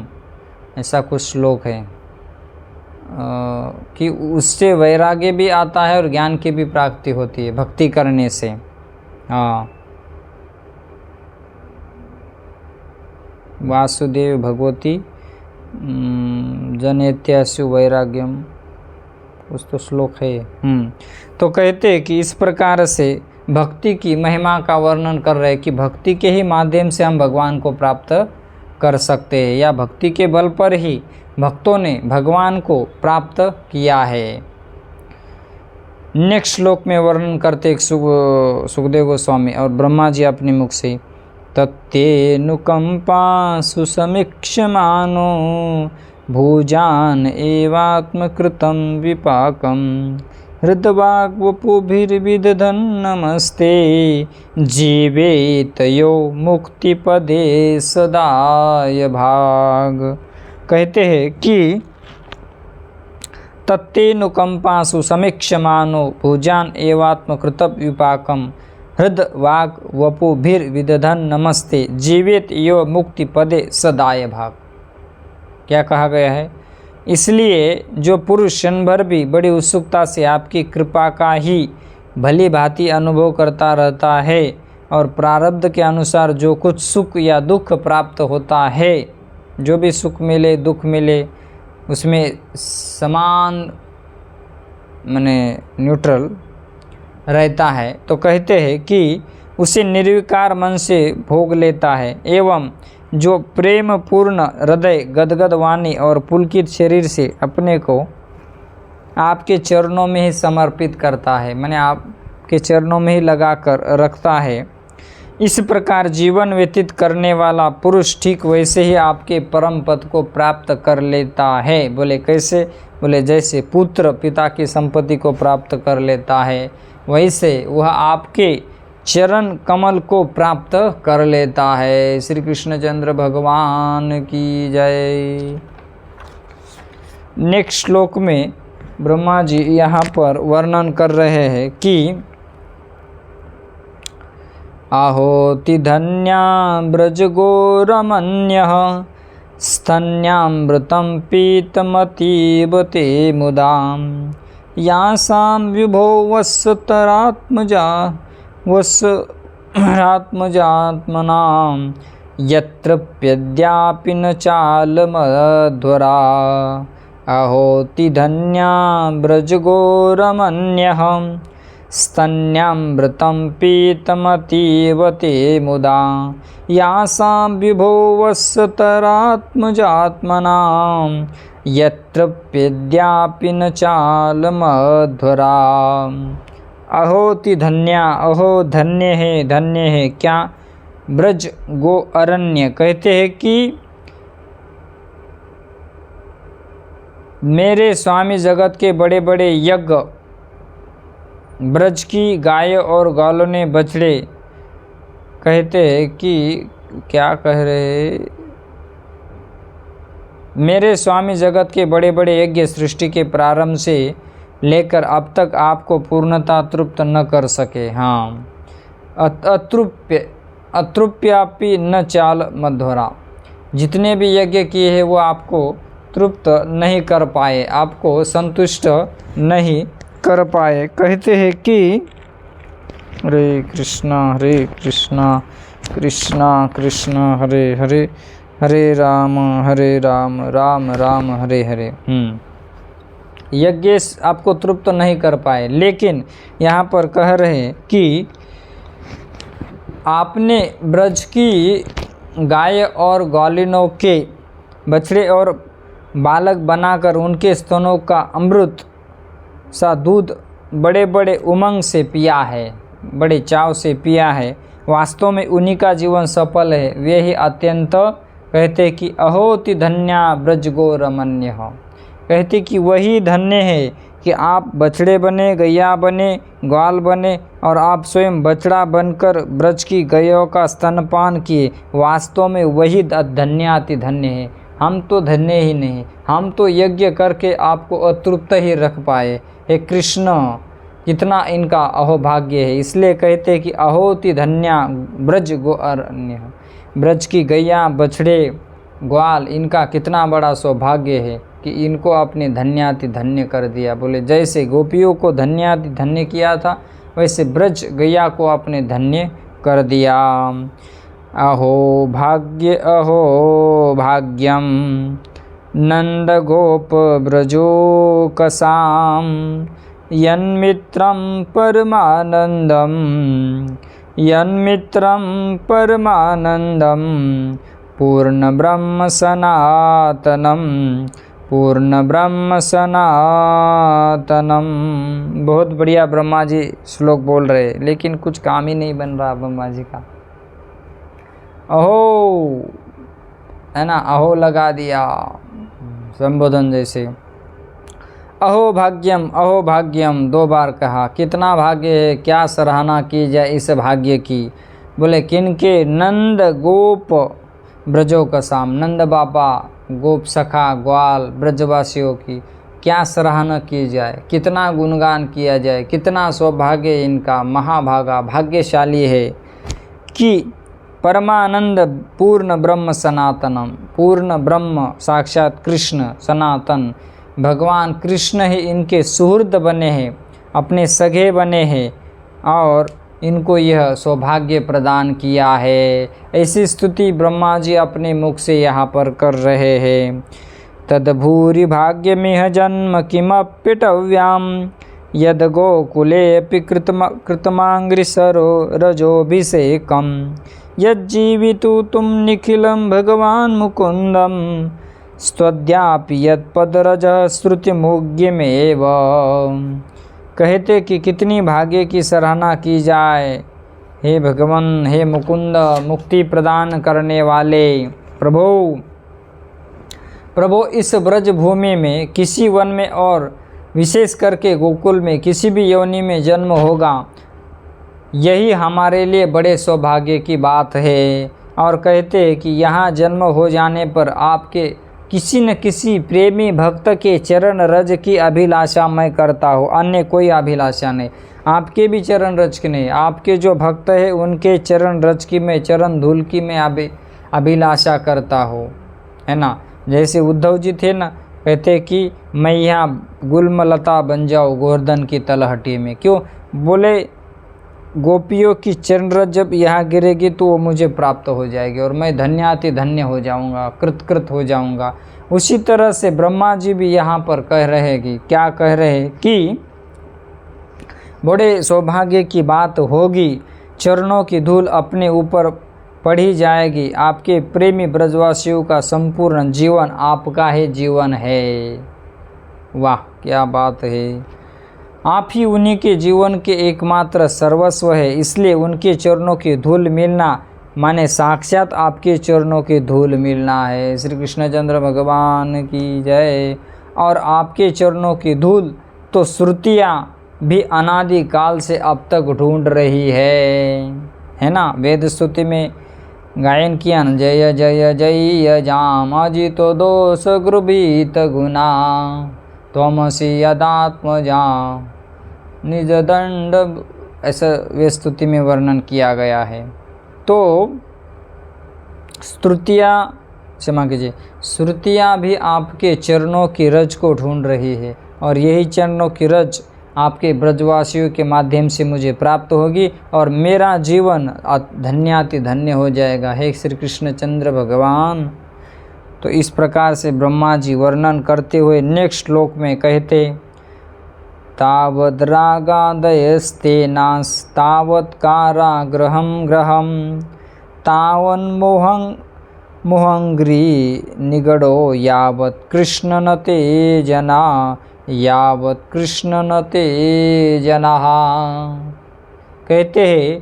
ऐसा कुछ श्लोक है कि उससे वैराग्य भी आता है और ज्ञान की भी प्राप्ति होती है भक्ति करने से। हाँ, वासुदेव भगवती जनयत्यासु वैराग्यम, कुछ तो श्लोक है। तो कहते हैं कि इस प्रकार से भक्ति की महिमा का वर्णन कर रहे हैं कि भक्ति के ही माध्यम से हम भगवान को प्राप्त कर सकते हैं, या भक्ति के बल पर ही भक्तों ने भगवान को प्राप्त किया है। नेक्स्ट श्लोक में वर्णन करते एक सुखदेव गोस्वामी और ब्रह्मा जी अपने मुख से, तत्तेनुकंपा सुसमीक्षमानो भुजान एवात्मकृतं विपाकम हृदवाग्वपुभिर्विदधन् नमस्ते जीवेतयो मुक्तिपदे सदाय भाग। कहते हैं कि तत्तेनुकंपासु समीक्षमानो भुजान एवात्मकृत विपाकम हृदवाग्वपुभिर्विदधन् नमस्ते जीवेत यो मुक्ति पदे सदाय भाग। क्या कहा गया है? इसलिए जो पुरुष क्षण भर भी बड़ी उत्सुकता से आपकी कृपा का ही भली भांति अनुभव करता रहता है और प्रारब्ध के अनुसार जो कुछ सुख या दुख प्राप्त होता है, जो भी सुख मिले दुख मिले उसमें समान माने न्यूट्रल रहता है, तो कहते हैं कि उसे निर्विकार मन से भोग लेता है, एवं जो प्रेम पूर्ण हृदय गदगद वाणी और पुलकित शरीर से अपने को आपके चरणों में ही समर्पित करता है, माने आपके चरणों में ही लगा कर रखता है, इस प्रकार जीवन व्यतीत करने वाला पुरुष ठीक वैसे ही आपके परम पद को प्राप्त कर लेता है। बोले कैसे? बोले जैसे पुत्र पिता की संपत्ति को प्राप्त कर लेता है, वैसे वह आपके चरण कमल को प्राप्त कर लेता है। श्री कृष्णचंद्र भगवान की जय। नेक्स्ट श्लोक में ब्रह्मा जी यहाँ पर वर्णन कर रहे हैं कि आहोति धन्या ब्रजगोरमन्यः स्तन्यामृतं पीतमतीव ते मुदां यासां विभो वत्सरात्मजात्मनां यत्रप्यद्यापि न चालमध्वरा। आहोति धन्या ब्रजगोरमन्यः स्तन्यामृतं पीतमतीव ते मुदा यासां विभो वत्सरात्मजात्मनां यत्रप्यद्यापि न चालमध्वरा। अहोति धन्या, अहो धन्य है क्या? ब्रज गो अरण्य, कहते हैं कि मेरे स्वामी जगत के बड़े बड़े यज्ञ, ब्रज की गाय और गालों बछड़े, कहते हैं कि क्या कह रहे, मेरे स्वामी जगत के बड़े बड़े यज्ञ सृष्टि के प्रारंभ से लेकर अब तक आपको पूर्णता तृप्त न कर सके। हाँ, अतृप्यापि न चाल मध्वरा, जितने भी यज्ञ किए हैं वो आपको तृप्त नहीं कर पाए, आपको संतुष्ट नहीं कर पाए। कहते हैं कि हरे कृष्णा कृष्णा कृष्णा हरे हरे, हरे राम राम राम हरे हरे। यज्ञ आपको तृप्त नहीं कर पाए, लेकिन यहाँ पर कह रहे हैं कि आपने ब्रज की गाय और ग्वालिनों के बछड़े और बालक बनाकर उनके स्तनों का अमृत सा दूध बड़े बड़े उमंग से पिया है। बड़े चाव से पिया है, वास्तव में उन्हीं का जीवन सफल है। वे ही अत्यंत कहते कि अहोति धन्या ब्रज गो रमण्य हो, कहते कि वही धन्य है कि आप बछड़े बने, गैया बने, ग्वाल बने और आप स्वयं बछड़ा बनकर ब्रज की गैयों का स्तनपान किए। वास्तव में वही धन्याति धन्य है। हम तो धन्य ही नहीं, हम तो यज्ञ करके आपको अतृप्त ही रख पाए। हे कृष्ण, कितना इनका अहोभाग्य है। इसलिए कहते हैं कि अहोति धन्या ब्रज गो अरण्य, ब्रज की गैया, बछड़े, ग्वाल, इनका कितना बड़ा सौभाग्य है कि इनको आपने धन्याति धन्य कर दिया। बोले जैसे गोपियों को धन्याति धन्य किया था, वैसे ब्रज गैया को आपने धन्य कर दिया। अहो भाग्यम नंद गोप ब्रजो कसाम यन्मित्रं परमानंदम पूर्ण ब्रह्म सनातनम। बहुत बढ़िया ब्रह्मा जी श्लोक बोल रहे, लेकिन कुछ काम ही नहीं बन रहा ब्रह्मा जी का। अहो, है ना, अहो लगा दिया संबोधन जैसे। अहो भाग्यम 2 बार कहा। कितना भाग्य है, क्या सराहना की जाए इस भाग्य की। बोले किनके? नंद गोप ब्रजो कसाम, नंद बाबा, गोप सखा, ग्वाल, ब्रजवासियों की क्या सराहना की जाए, कितना गुणगान किया जाए, कितना सौभाग्य इनका, महाभागा भाग्यशाली है कि परमानंद पूर्ण ब्रह्म सनातनम, पूर्ण ब्रह्म साक्षात कृष्ण सनातन भगवान कृष्ण ही इनके सुहृद बने हैं, अपने सगे बने हैं और इनको यह सौभाग्य प्रदान किया है। ऐसी स्तुति ब्रह्मा जी अपने मुख से यहाँ पर कर रहे हैं। तद्भूरि भाग्यमिह जन्म किमप्यटव्याम यद गोकुलेऽपि कृतमांग्रिसरो रजोभिषेकम यज्जीवितुं निखिलं भगवान मुकुंदम स्वद्यापि यत्पदरजः श्रुतिमुग्यमेव। कहते कि कितनी भाग्य की सराहना की जाए। हे भगवान, हे मुकुंद, मुक्ति प्रदान करने वाले प्रभु इस ब्रज भूमि में किसी वन में और विशेष करके गोकुल में किसी भी योनि में जन्म होगा, यही हमारे लिए बड़े सौभाग्य की बात है। और कहते हैं कि यहाँ जन्म हो जाने पर आपके किसी न किसी प्रेमी भक्त के चरण रज की अभिलाषा मैं करता हूँ, अन्य कोई अभिलाषा नहीं। आपके भी चरण रज की नहीं, आपके जो भक्त है उनके चरण रज की मैं, चरण धूल की मैं अभिलाषा करता हूँ, है ना। जैसे उद्धव जी थे ना, कहते कि मैं यहाँ गुलमलता बन जाऊँ गोवर्धन की तलहटी में। क्यों? बोले गोपियों की चरण रज जब यहाँ गिरेगी तो वो मुझे प्राप्त हो जाएगी और मैं धन्याति धन्य हो जाऊँगा, कृत हो जाऊँगा। उसी तरह से ब्रह्मा जी भी यहाँ पर कह रहे हैं कि क्या कह रहे हैं कि बड़े सौभाग्य की बात होगी, चरणों की धूल अपने ऊपर पड़ी जाएगी। आपके प्रेमी ब्रजवासियों का संपूर्ण जीवन आपका ही जीवन है। वाह, क्या बात है। आप ही उन्हीं के जीवन के एकमात्र सर्वस्व है, इसलिए उनके चरणों की धूल मिलना माने साक्षात आपके चरणों की धूल मिलना है। श्री कृष्णचंद्र भगवान की जय। और आपके चरणों की धूल तो श्रुतियाँ भी अनादि काल से अब तक ढूंढ रही है ना। वेद स्तुति में गायन किया न, जय जय जय जाम अजितो दोष गृभीत गुना त्वमसि यदात्मजा निज दंड, ऐसा वे स्तुति में वर्णन किया गया है। तो श्रुतियाँ भी आपके चरणों की रज को ढूंढ रही है और यही चरणों की रज आपके ब्रजवासियों के माध्यम से मुझे प्राप्त होगी और मेरा जीवन धन्याति धन्य हो जाएगा। हे श्री कृष्णचंद्र भगवान। तो इस प्रकार से ब्रह्मा जी वर्णन करते हुए नेक्स्ट श्लोक में कहते, तावद् रागादयस्तेनास्तावत् कारागृहं ग्रहं तावन्मोहङ्ग्री निगडो यावत् कृष्ण न ते जना। कहते हैं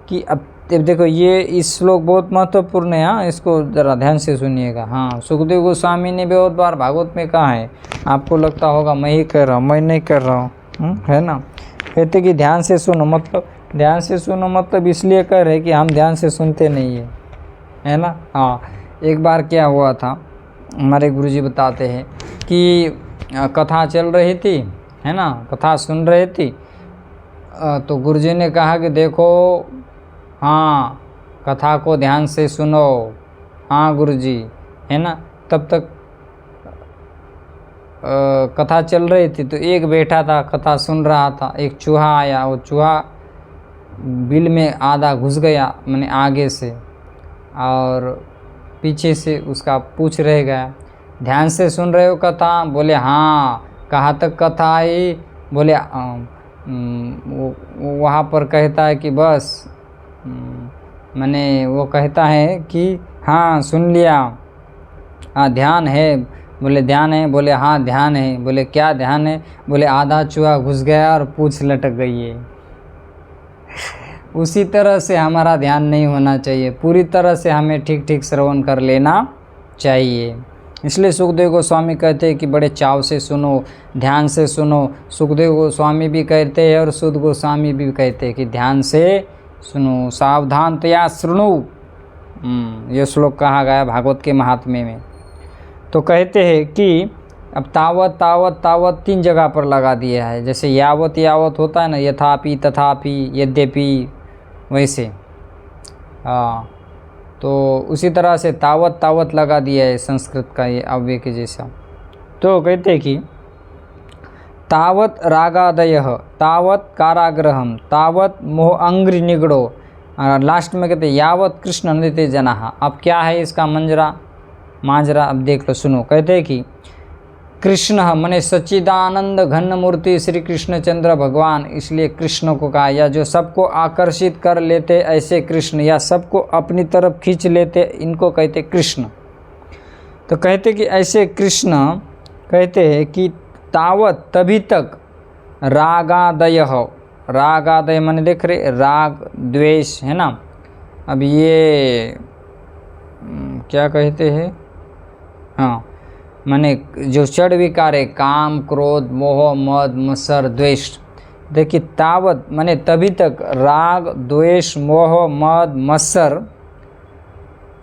कि अब देखो ये इस श्लोक बहुत महत्वपूर्ण है, हाँ, इसको ज़रा ध्यान से सुनिएगा। हाँ, सुखदेव गोस्वामी ने बहुत बार भागवत में कहा है, आपको लगता होगा मैं ही कर रहा हूँ, मैं नहीं कर रहा हूँ, है ना। कहते कि ध्यान से सुनो, मतलब ध्यान से सुनो मतलब इसलिए कह रहे कि हम ध्यान से सुनते नहीं है ना। हाँ, एक बार क्या हुआ था, हमारे गुरुजी बताते हैं कि कथा चल रही थी, है ना, कथा सुन रही थी, तो गुरुजी ने कहा कि देखो, हाँ, कथा को ध्यान से सुनो, हाँ गुरुजी, है ना। तब तक कथा चल रही थी, तो एक बैठा था कथा सुन रहा था, एक चूहा आया, वो चूहा बिल में आधा घुस गया, मैंने आगे से, और पीछे से उसका पूंछ रह गया। ध्यान से सुन रहे हो कथा? बोले हाँ। कहाँ तक कथा आई? बोले वहाँ पर कहता है कि बस, मैंने वो कहता है कि हाँ सुन लिया, हाँ ध्यान है। बोले ध्यान है? बोले हाँ ध्यान है। बोले क्या ध्यान है? बोले आधा चूहा घुस गया और पूंछ लटक गई है। उसी तरह से हमारा ध्यान नहीं होना चाहिए, पूरी तरह से हमें ठीक ठीक श्रवण कर लेना चाहिए। इसलिए सुखदेव गोस्वामी कहते हैं कि बड़े चाव से सुनो, ध्यान से सुनो। सुखदेव गोस्वामी भी कहते हैं और सुध गोस्वामी भी कहते हैं कि ध्यान से सुनो, सावधानतया शृणु। ये श्लोक कहा गया भागवत के महात्म्य में। तो कहते हैं कि अब तावत तावत तावत 3 जगह पर लगा दिया है, जैसे यावत यावत होता है ना, यथापि तथापि यद्यपि, वैसे। हाँ, तो उसी तरह से तावत तावत लगा दिया है संस्कृत का ये अव्यय के जैसा। तो कहते हैं कि तावत रागादयः, तावत काराग्रहम, तावत मोह अंग्रि निगड़ो, और लास्ट में कहते हैं यावत कृष्ण नृत्य जनाः। अब क्या है इसका माजरा अब देख लो, सुनो। कहते हैं कि कृष्ण मने सच्चिदानंद घन मूर्ति श्री कृष्णचंद्र भगवान, इसलिए कृष्ण को कहा, या जो सबको आकर्षित कर लेते ऐसे कृष्ण, या सबको अपनी तरफ खींच लेते, इनको कहते कृष्ण। तो कहते कि ऐसे कृष्ण कहते हैं कि तावत तभी तक रागादय हो, रागादय माने देख रहे राग द्वेष, है ना। अब ये क्या कहते हैं, हाँ, माने जो चढ़ विकार है, काम क्रोध मोह मद मत्सर द्वेष। देखिए तावत माने तभी तक राग द्वेष मोह मद मत्सर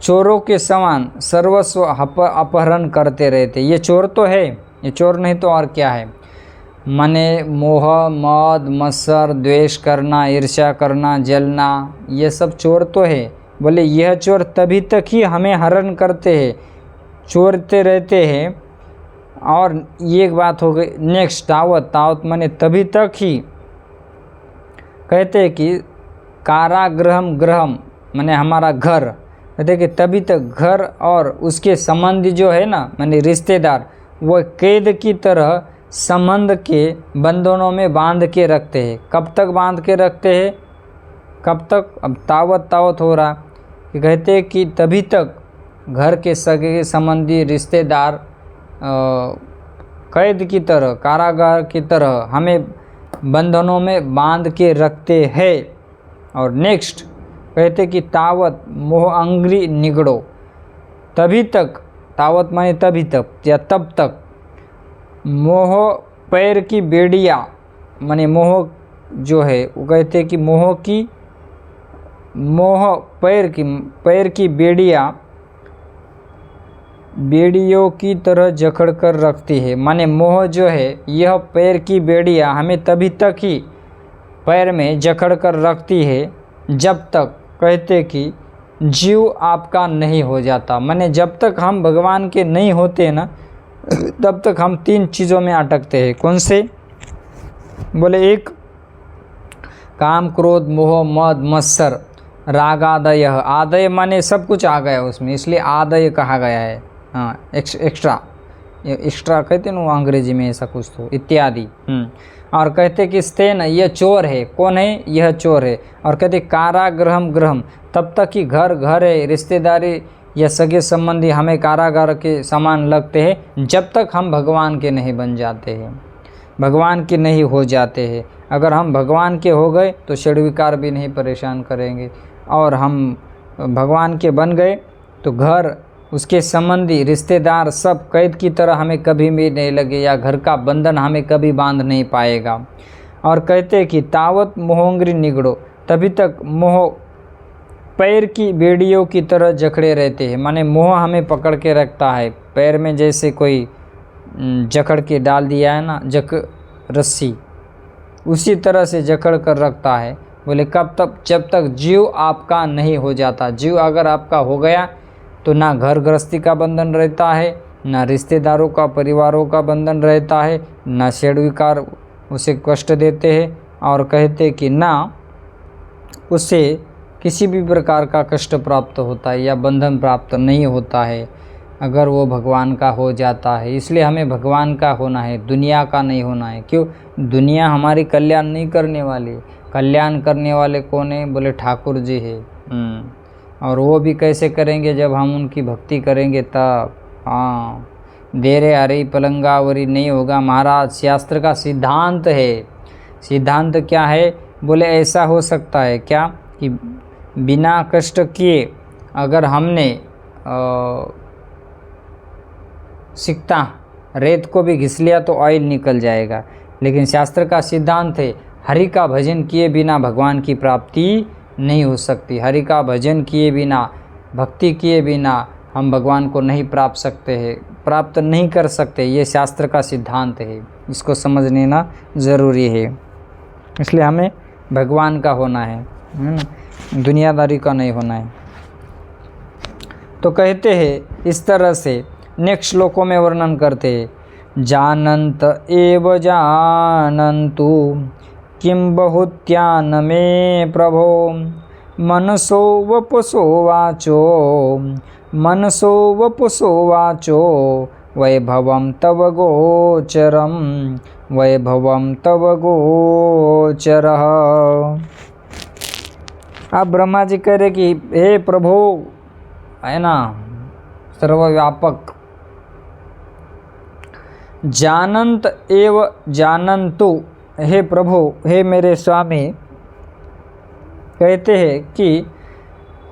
चोरों के समान सर्वस्व अपहरण करते रहते। ये चोर तो है, ये चोर नहीं तो और क्या है। माने मोह मद मत्सर द्वेष करना, ईर्ष्या करना, जलना, ये सब चोर तो है। बोले यह चोर तभी तक ही हमें हरण करते हैं, चोरते रहते हैं। और ये एक बात हो गई। नेक्स्ट तावत, तावत माने तभी तक ही, कहते हैं कि कारागृहम ग्रहम माने हमारा घर, कहते कि तभी तक घर और उसके संबंधी जो है ना, माने रिश्तेदार, वो कैद की तरह संबंध के बंधनों में बांध के रखते हैं। कब तक बांध के रखते हैं? कब तक? अब तावत तावत हो रहा कि कहते हैं कि तभी तक घर के सगे संबंधी रिश्तेदार कैद की तरह, कारागार की तरह हमें बंधनों में बांध के रखते हैं। और नेक्स्ट कहते कि तावत मोह अंग्रि निगड़ो, तभी तक, तावत माने तभी तक या तब तक, मोह पैर की बेड़ियाँ माने मोह जो है, वो कहते कि मोह पैर की बेड़ियों की तरह जकड़ कर रखती है। माने मोह जो है, यह पैर की बेड़ियाँ हमें तभी तक ही पैर में जकड़ कर रखती है जब तक, कहते कि जीव आपका नहीं हो जाता। माने जब तक हम भगवान के नहीं होते ना, तब तक हम 3 चीज़ों में अटकते हैं। कौन से? बोले एक काम क्रोध मोह मद मत्सर रागादय, आदय माने सब कुछ आ गया उसमें, इसलिए आदय कहा गया है। हाँ, एक्स्ट्रा कहते हैं ना अंग्रेजी में, ऐसा कुछ तो इत्यादि। और कहते कि स्तेन, यह चोर है। कौन है? यह चोर है। और कहते कारागृहम ग्रहम, तब तक कि घर है, रिश्तेदारी या सगे संबंधी हमें कारागार के समान लगते हैं, जब तक हम भगवान के नहीं बन जाते हैं, भगवान के नहीं हो जाते हैं। अगर हम भगवान के हो गए तो षड्विकार भी नहीं परेशान करेंगे, और हम भगवान के बन गए तो घर, उसके संबंधी, रिश्तेदार सब कैद की तरह हमें कभी भी नहीं लगे, या घर का बंधन हमें कभी बांध नहीं पाएगा। और कहते हैं कि तावत मोहोंग्री निगड़ो, तभी तक मोह पैर की बेड़ियों की तरह जकड़े रहते हैं। माने मोह हमें पकड़ के रखता है, पैर में जैसे कोई जकड़ के डाल दिया है ना, रस्सी, उसी तरह से जकड़ कर रखता है। बोले कब तक? जब तक जीव आपका नहीं हो जाता। जीव अगर आपका हो गया तो ना घर गृहस्थी का बंधन रहता है, ना रिश्तेदारों का, परिवारों का बंधन रहता है, ना षड्विकार उसे कष्ट देते हैं, और कहते कि ना उसे किसी भी प्रकार का कष्ट प्राप्त होता है या बंधन प्राप्त नहीं होता है अगर वो भगवान का हो जाता है। इसलिए हमें भगवान का होना है, दुनिया का नहीं होना है। क्यों? दुनिया हमारी कल्याण नहीं करने वाली, कल्याण करने वाले कौन है? बोले ठाकुर जी है। और वो भी कैसे करेंगे? जब हम उनकी भक्ति करेंगे तब। हाँ, देरे हरी पलंगावरी नहीं होगा महाराज, शास्त्र का सिद्धांत है। सिद्धांत क्या है? बोले ऐसा हो सकता है क्या कि बिना कष्ट किए अगर हमने सिकता रेत को भी घिस लिया तो ऑयल निकल जाएगा, लेकिन शास्त्र का सिद्धांत है हरि का भजन किए बिना भगवान की प्राप्ति नहीं हो सकती। हरि का भजन किए बिना, भक्ति किए बिना हम भगवान को नहीं प्राप्त नहीं कर सकते। ये शास्त्र का सिद्धांत है, इसको समझ लेना ज़रूरी है। इसलिए हमें भगवान का होना है ना, दुनियादारी का नहीं होना है। तो कहते हैं इस तरह से नेक्स्ट श्लोकों में वर्णन करते हैं, जानन्त एव जानन्तु किं बहुत्यान मे प्रभो मनसो वपुसो वाचो वैभवं तव गोचरः। अब ब्रह्मा जी कह रहे कि हे प्रभु, है ना, सर्वव्यापक, जानंत एव जानन्तु, हे प्रभु, हे मेरे स्वामी, कहते हैं कि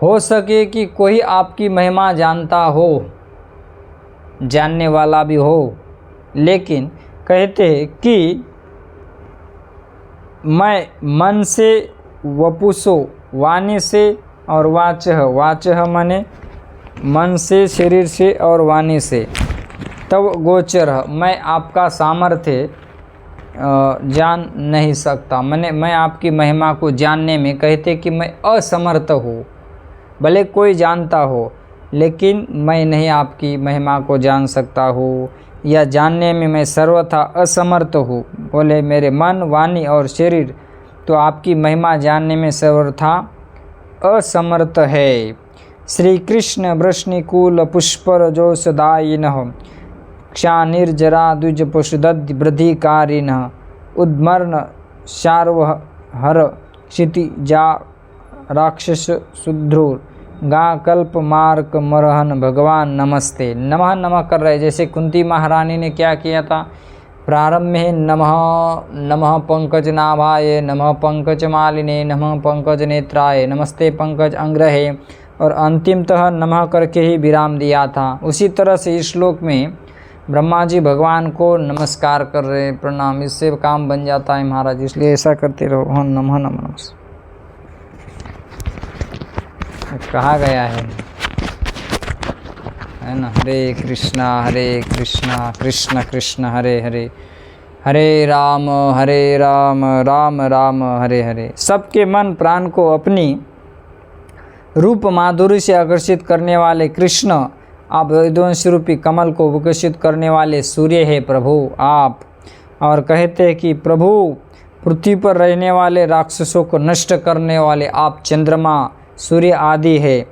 हो सके कि कोई आपकी महिमा जानता हो, जानने वाला भी हो, लेकिन कहते हैं कि मैं मन से, वपुसो वाणी से, और वाचः माने मन से, शरीर से और वाणी से, तब गोचर, मैं आपका सामर्थ्य जान नहीं सकता। मैं आपकी महिमा को जानने में, कहते कि मैं असमर्थ हूँ। भले कोई जानता हो लेकिन मैं नहीं आपकी महिमा को जान सकता हूँ, या जानने में मैं सर्वथा असमर्थ हूँ। बोले मेरे मन, वाणी और शरीर तो आपकी महिमा जानने में सर्वथा असमर्थ है। श्री कृष्ण वृष्णिकूल पुष्परजोषदायिनः क्षानिर्जरा द्विज पशुदधि वृद्धिकारिणः उद्मर्ण शार्वहर क्षितिजा राक्षस शुद्रूर गा कल्प मार्क मरहन भगवान नमस्ते। नमः नमः कर रहे, जैसे कुंती महारानी ने क्या किया था, प्रारंभ में नमः नमः पंकज नाभाय, नमः पंकज मालिने, नमः पंकज नेत्राय, नमस्ते पंकज अंग्रहे, और अंतिमतः नमः करके ही विराम दिया था। उसी तरह से इस श्लोक में ब्रह्मा जी भगवान को नमस्कार कर रहे हैं, प्रणाम, इससे काम बन जाता है महाराज, इसलिए ऐसा करते रहो। हाँ, नमः नमः कहा गया है ना, हरे कृष्णा कृष्ण कृष्ण हरे हरे, हरे राम राम राम हरे हरे। सबके मन प्राण को अपनी रूप माधुरी से आकर्षित करने वाले कृष्ण, आप विध्वंस रूपी कमल को विकसित करने वाले सूर्य है प्रभु आप। और कहते हैं कि प्रभु पृथ्वी पर रहने वाले राक्षसों को नष्ट करने वाले आप चंद्रमा, सूर्य आदि है।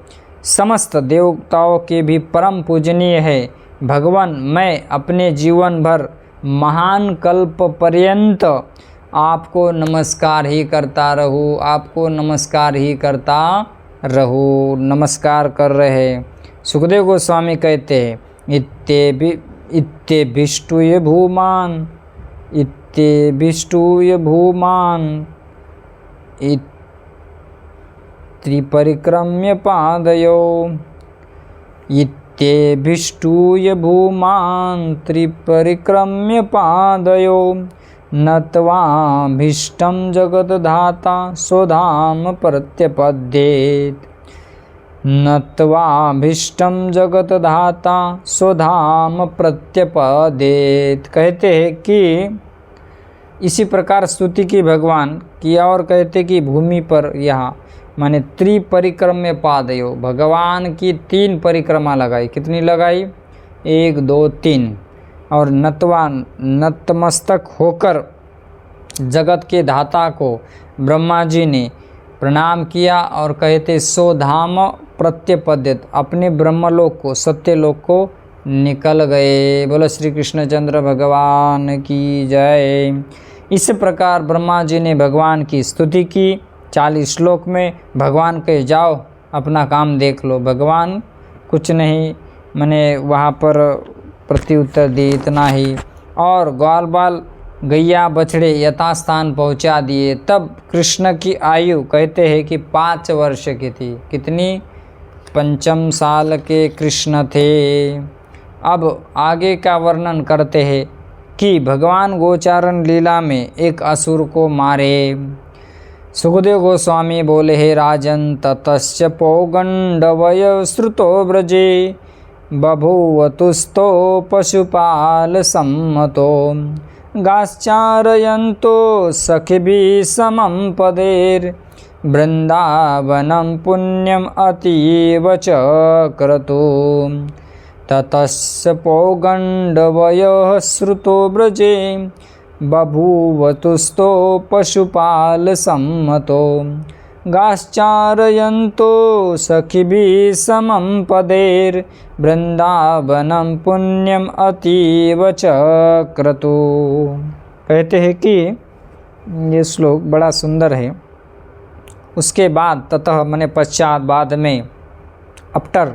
समस्त देवताओं के भी परम पूजनीय है भगवान। मैं अपने जीवन भर महान कल्प पर्यंत आपको नमस्कार ही करता रहूँ, आपको नमस्कार ही करता रहूँ। नमस्कार कर रहे सुखदेव गोस्वामी कहते हैं, इत्यभिष्टुय भूमान इत्येभिष्टूय भूमान् त्रिपरिक्रम्य पादयो इत्येभिष्टूय भूमान् त्रिपरिक्रम्य पादयो नत्वाभीष्टं जगद्धाता स्वधाम प्रत्यपद्येत् नत्वाभीष्टं जगद्धाता स्वधाम प्रत्यपद्येत्। कहते हैं कि इसी प्रकार स्तुति की भगवान किया और कहते कि भूमि पर यहाँ माने त्रिपरिक्रम्य पादयो, भगवान की 3 परिक्रमा लगाई। कितनी लगाई? 1 2 3। और नतमस्तक होकर जगत के धाता को ब्रह्मा जी ने प्रणाम किया और कहते स्वधाम प्रत्यपद्यत, अपने ब्रह्मलोक को सत्यलोक को निकल गए। बोलो श्री कृष्णचंद्र भगवान की जय। इस प्रकार ब्रह्मा जी ने भगवान की स्तुति की 40 श्लोक में। भगवान कहे जाओ अपना काम देख लो। भगवान कुछ नहीं मैंने वहाँ पर प्रत्युत्तर दी, इतना ही। और ग्वाल बाल गैया बछड़े यथास्थान पहुँचा दिए। तब कृष्ण की आयु कहते हैं कि 5 वर्ष की थी। कितनी? 5 साल के कृष्ण थे। अब आगे का वर्णन करते हैं कि भगवान गोचारण लीला में एक असुर को मारे। सुखदेव गोस्वामी बोले, हे राजन ततश्च पौगंडवय श्रुतो ब्रजे बभूवतुस्तो पशुपाल सम्मतो गाश्चारयन्तो सखिभिः समं पदेर वृंदावनं पुण्यम अतीव च क्रतु ततस्य पौगंडवयः श्रुतो ब्रजे बभूवतुस्तो पशुपाल सम्मतो गाश्चारयन्तो सखिभिः समं पदेर वृंदावनं पुण्यम अतीव च क्रतु। कहते हैं कि ये श्लोक बड़ा सुंदर है। उसके बाद ततः मने पश्चात बाद में आफ्टर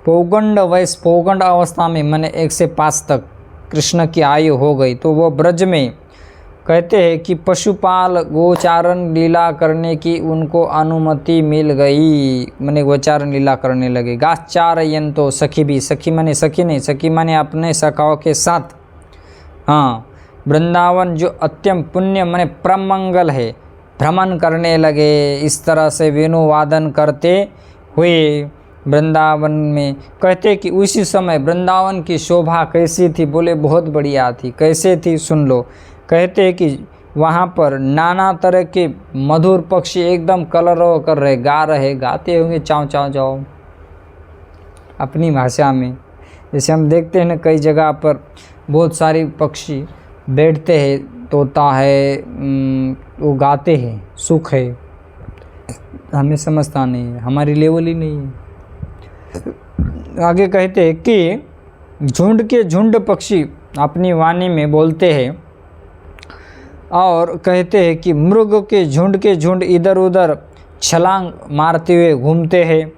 पौगंड वयस, पौगंड अवस्था में मने 1 से 5 तक कृष्ण की आयु हो गई तो वो ब्रज में कहते हैं कि पशुपाल गोचारण लीला करने की उनको अनुमति मिल गई। मने गोचारण लीला करने लगे। गाश्चारयन्तो सखी भी, सखी माने सखी नहीं, सखी माने अपने सखाओं के साथ। हाँ, वृंदावन जो अत्यंत पुण्य माने प्रमंगल है, भ्रमण करने लगे। इस तरह से वेणु वादन करते हुए वृंदावन में। कहते कि उसी समय वृंदावन की शोभा कैसी थी? बोले बहुत बढ़िया थी। कैसे थी? सुन लो। कहते हैं कि वहाँ पर नाना तरह के मधुर पक्षी एकदम कलरव कर रहे, गा रहे, गाते होंगे चाँव चाँव चाँव अपनी भाषा में। जैसे हम देखते हैं ना कई जगह पर बहुत सारे पक्षी बैठते हैं, तोता है, वो गाते हैं, सुख है। हमें समझता नहीं है, हमारी लेवल ही नहीं है। आगे कहते हैं कि झुंड के झुंड पक्षी अपनी वाणी में बोलते हैं और कहते हैं कि मृग के झुंड इधर उधर छलांग मारते हुए घूमते हैं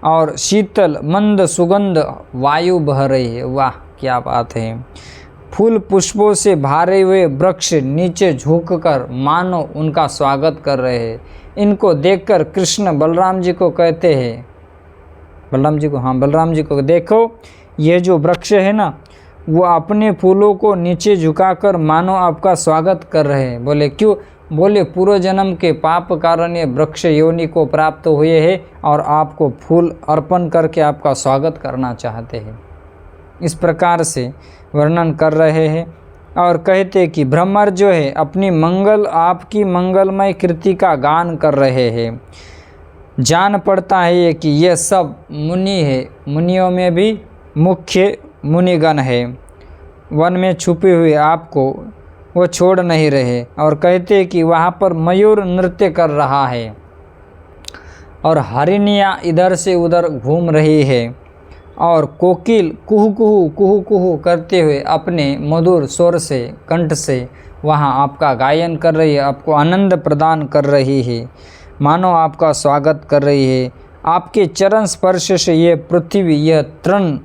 और शीतल मंद सुगंध वायु बह रही है। वाह क्या बात है। फूल पुष्पों से भरे हुए वृक्ष नीचे झुककर मानो उनका स्वागत कर रहे हैं। इनको देखकर कृष्ण बलराम जी को कहते हैं, बलराम जी को देखो ये जो वृक्ष है ना, वो अपने फूलों को नीचे झुकाकर मानो आपका स्वागत कर रहे हैं। बोले क्यों? बोले पूर्व जन्म के पाप कारण ये वृक्ष योनि को प्राप्त हुए हैं और आपको फूल अर्पण करके आपका स्वागत करना चाहते हैं। इस प्रकार से वर्णन कर रहे हैं और कहते कि भ्रमर जो है अपनी आपकी मंगलमय कृति का गान कर रहे हैं। जान पड़ता है कि यह सब मुनि है, मुनियों में भी मुख्य मुनिगण है। वन में छुपे हुए आपको वो छोड़ नहीं रहे और कहते कि वहाँ पर मयूर नृत्य कर रहा है और हरिणियाँ इधर से उधर घूम रही है और कोकिल कुहू कुहू करते हुए अपने मधुर स्वर से, कंठ से वहाँ आपका गायन कर रही है, आपको आनंद प्रदान कर रही है, मानो आपका स्वागत कर रही है। आपके चरण स्पर्श से ये पृथ्वी, यह तृण,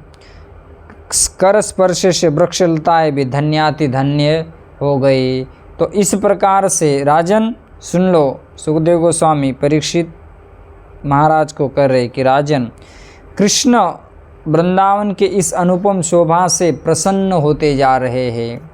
कर स्पर्श से वृक्षलताएं भी धन्याति धन्य हो गई। तो इस प्रकार से राजन सुन लो, सुखदेव गोस्वामी परीक्षित महाराज को कर रहे कि राजन, कृष्ण वृंदावन के इस अनुपम शोभा से प्रसन्न होते जा रहे हैं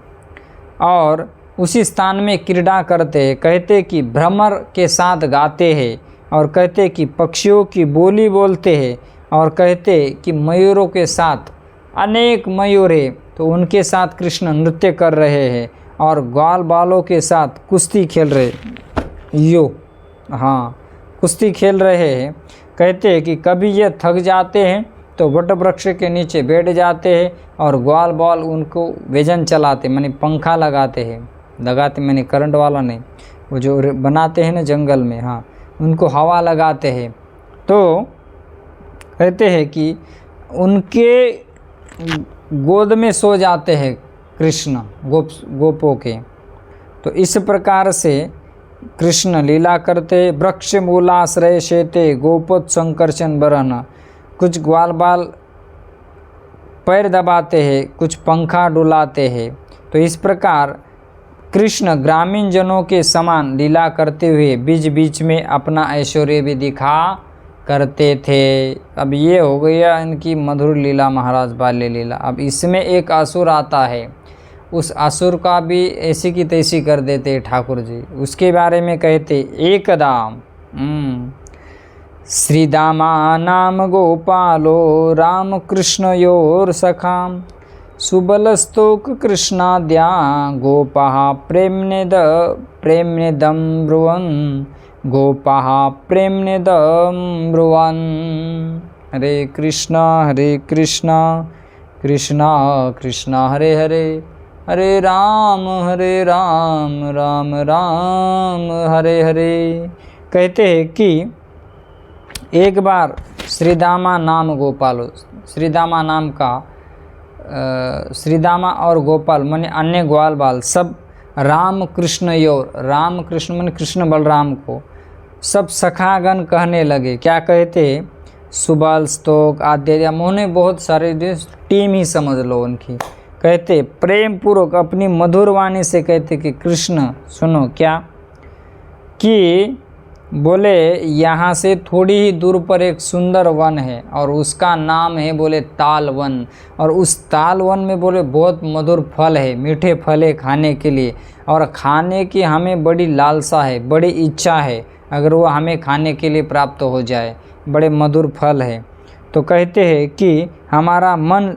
और उसी स्थान में क्रीड़ा करते हैं। कहते कि भ्रमर के साथ गाते हैं और कहते कि पक्षियों की बोली बोलते हैं और कहते कि मयूरों के साथ अनेक मयूर हैं, तो उनके साथ कृष्ण नृत्य कर रहे हैं और ग्वाल बालों के साथ कुश्ती खेल रहे कुश्ती खेल रहे हैं। कहते हैं कि कभी ये थक जाते हैं तो वट वृक्ष के नीचे बैठ जाते हैं और ग्वाल बाल उनको व्यजन चलाते, माने पंखा लगाते हैं, माने करंट वाला नहीं, वो जो बनाते हैं ना जंगल में, उनको हवा लगाते हैं। तो कहते हैं कि उनके गोद में सो जाते हैं कृष्ण गोपों के। तो इस प्रकार से कृष्ण लीला करते। वृक्ष मूलाश्रय शेते गोपोत संकर्षण बरन, कुछ ग्वाल बाल पैर दबाते हैं, कुछ पंखा डुलाते हैं। तो इस प्रकार कृष्ण ग्रामीण जनों के समान लीला करते हुए बीच बीच में अपना ऐश्वर्य भी दिखा करते थे। अब ये हो गया इनकी मधुर लीला, महाराज बाल्य लीला। अब इसमें एक असुर आता है, उस असुर का भी ऐसी की तैसी कर देते ठाकुर जी। उसके बारे में कहते एकदा श्रीदामा नाम गोपालो रामकृष्णयोर सखाम सुबलस्तोक कृष्णाद्या गोपाः प्रेम्नेदं ब्रुवन् गोपाः प्रेम्नेदं ब्रुवन्। हरे कृष्णा कृष्णा कृष्णा हरे हरे, हरे राम राम राम हरे हरे। कहते हैं कि एक बार श्रीदामा नाम गोपालो, श्रीदामा नाम का श्रीदामा और गोपाल माने अन्य ग्वाल बाल सब राम कृष्ण योर, राम कृष्ण माने कृष्ण बलराम को सब सखागण कहने लगे। क्या कहते? सुबल स्तोक आद्य मोहने बहुत सारे टीम ही समझ लो उनकी। कहते प्रेम पूर्वक अपनी मधुर वाणी से कहते कि कृष्ण सुनो, क्या कि बोले यहाँ से थोड़ी ही दूर पर एक सुंदर वन है और उसका नाम है बोले ताल वन, और उस ताल वन में बोले बहुत मधुर फल है, मीठे फल है खाने के लिए, और खाने की हमें बड़ी लालसा है, बड़ी इच्छा है, अगर वो हमें खाने के लिए प्राप्त हो जाए, बड़े मधुर फल है। तो कहते हैं कि हमारा मन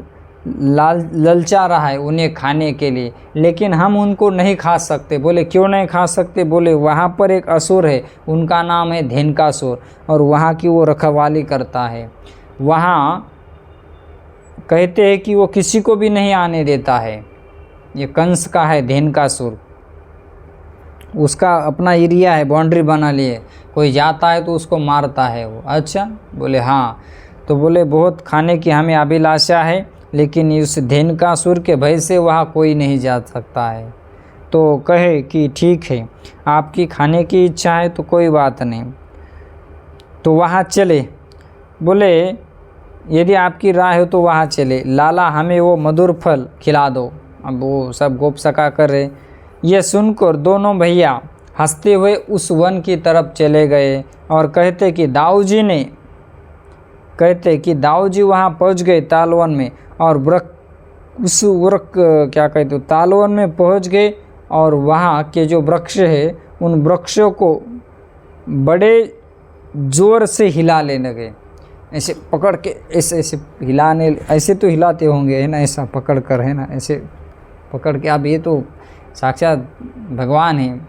ललचा रहा है उन्हें खाने के लिए, लेकिन हम उनको नहीं खा सकते। बोले क्यों नहीं खा सकते? बोले वहाँ पर एक असुर है, उनका नाम है धेनकासुर, और वहाँ की वो रखवाली करता है। वहाँ कहते हैं कि वो किसी को भी नहीं आने देता है। ये कंस का है धेनकासुर, उसका अपना एरिया है, बाउंड्री बना लिए, कोई जाता है तो उसको मारता है वो। अच्छा, बोले हाँ। तो बोले बहुत खाने की हमें अभिलाषा है, लेकिन उस धेनकासुर के भय से वहाँ कोई नहीं जा सकता है। तो कहे कि ठीक है, आपकी खाने की इच्छा है तो कोई बात नहीं, तो वहाँ चले। बोले यदि आपकी राय हो तो वहाँ चले, लाला हमें वो मधुर फल खिला दो। अब वो सब गोप सका कर रहे। यह सुनकर दोनों भैया हंसते हुए उस वन की तरफ चले गए और कहते कि दाऊ जी वहाँ पहुँच गए तालवन में, और क्या कहते तालवन में पहुँच गए, और वहाँ के जो वृक्ष है उन वृक्षों को बड़े ज़ोर से हिला लेने लगे। ऐसे पकड़ के ऐसे ऐसे हिलाने, ऐसे तो हिलाते होंगे है ना, ऐसा पकड़ कर है ना, ऐसे पकड़ के। अब ये तो साक्षात भगवान है।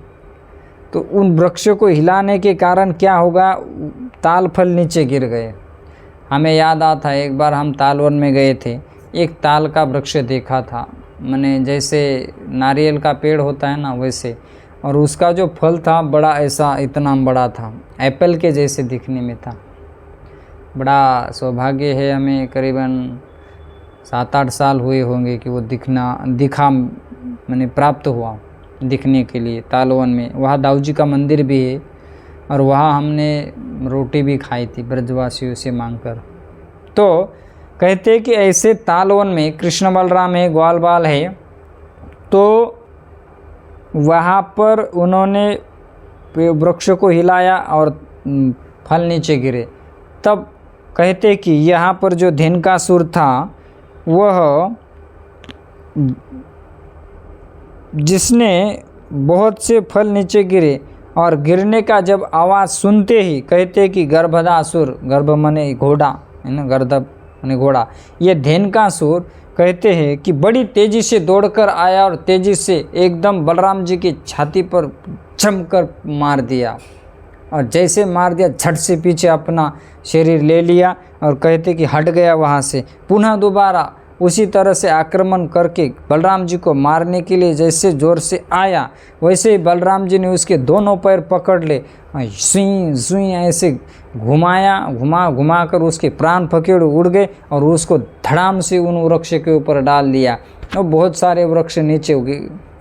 तो उन वृक्षों को हिलाने के कारण क्या होगा, ताल फल नीचे गिर गए। हमें याद आता है एक बार हम तालवन में गए थे, एक ताल का वृक्ष देखा था, माने जैसे नारियल का पेड़ होता है ना वैसे, और उसका जो फल था बड़ा ऐसा इतना बड़ा था, एप्पल के जैसे दिखने में था। बड़ा सौभाग्य है हमें, करीबन 7-8 साल हुए होंगे कि वो दिखा मैंने प्राप्त हुआ दिखने के लिए तालवन में। वहाँ दाऊ जी का मंदिर भी है, और वहाँ हमने रोटी भी खाई थी ब्रजवासियों से मांगकर। तो कहते कि ऐसे तालवन में कृष्ण बलराम है, ग्वाल बाल है। तो वहाँ पर उन्होंने वृक्ष को हिलाया और फल नीचे गिरे। तब कहते कि यहाँ पर जो धेनुकासुर था वह जिसने बहुत से फल नीचे गिरे और गिरने का जब आवाज़ सुनते ही कहते कि गर्भदासुर, गर्भ मने घोड़ा है ना, गर्दभ मने घोड़ा, ये धेनुकासुर कहते हैं कि बड़ी तेज़ी से दौड़कर आया और तेज़ी से एकदम बलराम जी की छाती पर जमकर मार दिया। और जैसे मार दिया झट से पीछे अपना शरीर ले लिया और कहते कि हट गया वहाँ से। पुनः दोबारा उसी तरह से आक्रमण करके बलराम जी को मारने के लिए जैसे ज़ोर से आया, वैसे ही बलराम जी ने उसके दोनों पैर पकड़ ले, सुई सुई ऐसे घुमा कर उसके प्राण फकीड़ उड़ गए और उसको धड़ाम से उन वृक्ष के ऊपर डाल दिया और बहुत सारे वृक्ष नीचे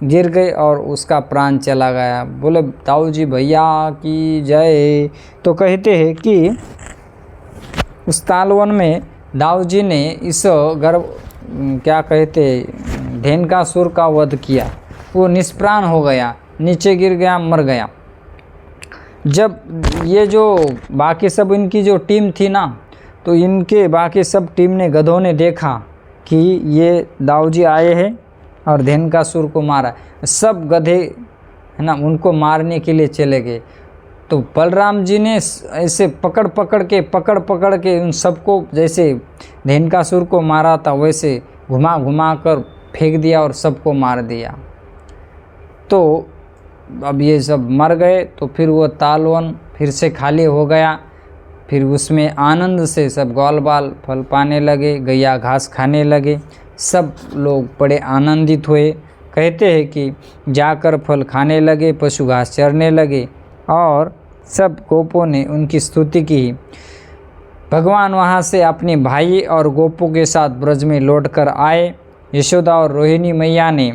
गिर गए और उसका प्राण चला गया। बोले दाऊ जी भैया की जय। तो कहते हैं कि उस तालवन में दाऊ जी ने इस क्या कहते धेनुकासुर का वध किया। वो निष्प्राण हो गया, नीचे गिर गया, मर गया। जब ये जो बाकी सब इनकी जो टीम थी ना, तो इनके बाकी सब टीम ने, गधों ने देखा कि ये दाऊ जी आए हैं और धेनुकासुर को मारा। सब गधे है ना उनको मारने के लिए चले गए। तो बलराम जी ने ऐसे पकड़ पकड़ के उन सबको, जैसे धेनुकासुर को मारा था वैसे घुमा कर फेंक दिया और सबको मार दिया। तो अब ये सब मर गए। तो फिर वो तालवन फिर से खाली हो गया। फिर उसमें आनंद से सब ग्वाल बाल फल पाने लगे, गैया घास खाने लगे। सब लोग बड़े आनंदित हुए। कहते हैं कि जाकर फल खाने लगे, पशु घास चरने लगे और सब गोपों ने उनकी स्तुति की। भगवान वहाँ से अपने भाई और गोपों के साथ ब्रज में लौटकर आए। यशोदा और रोहिणी मैया ने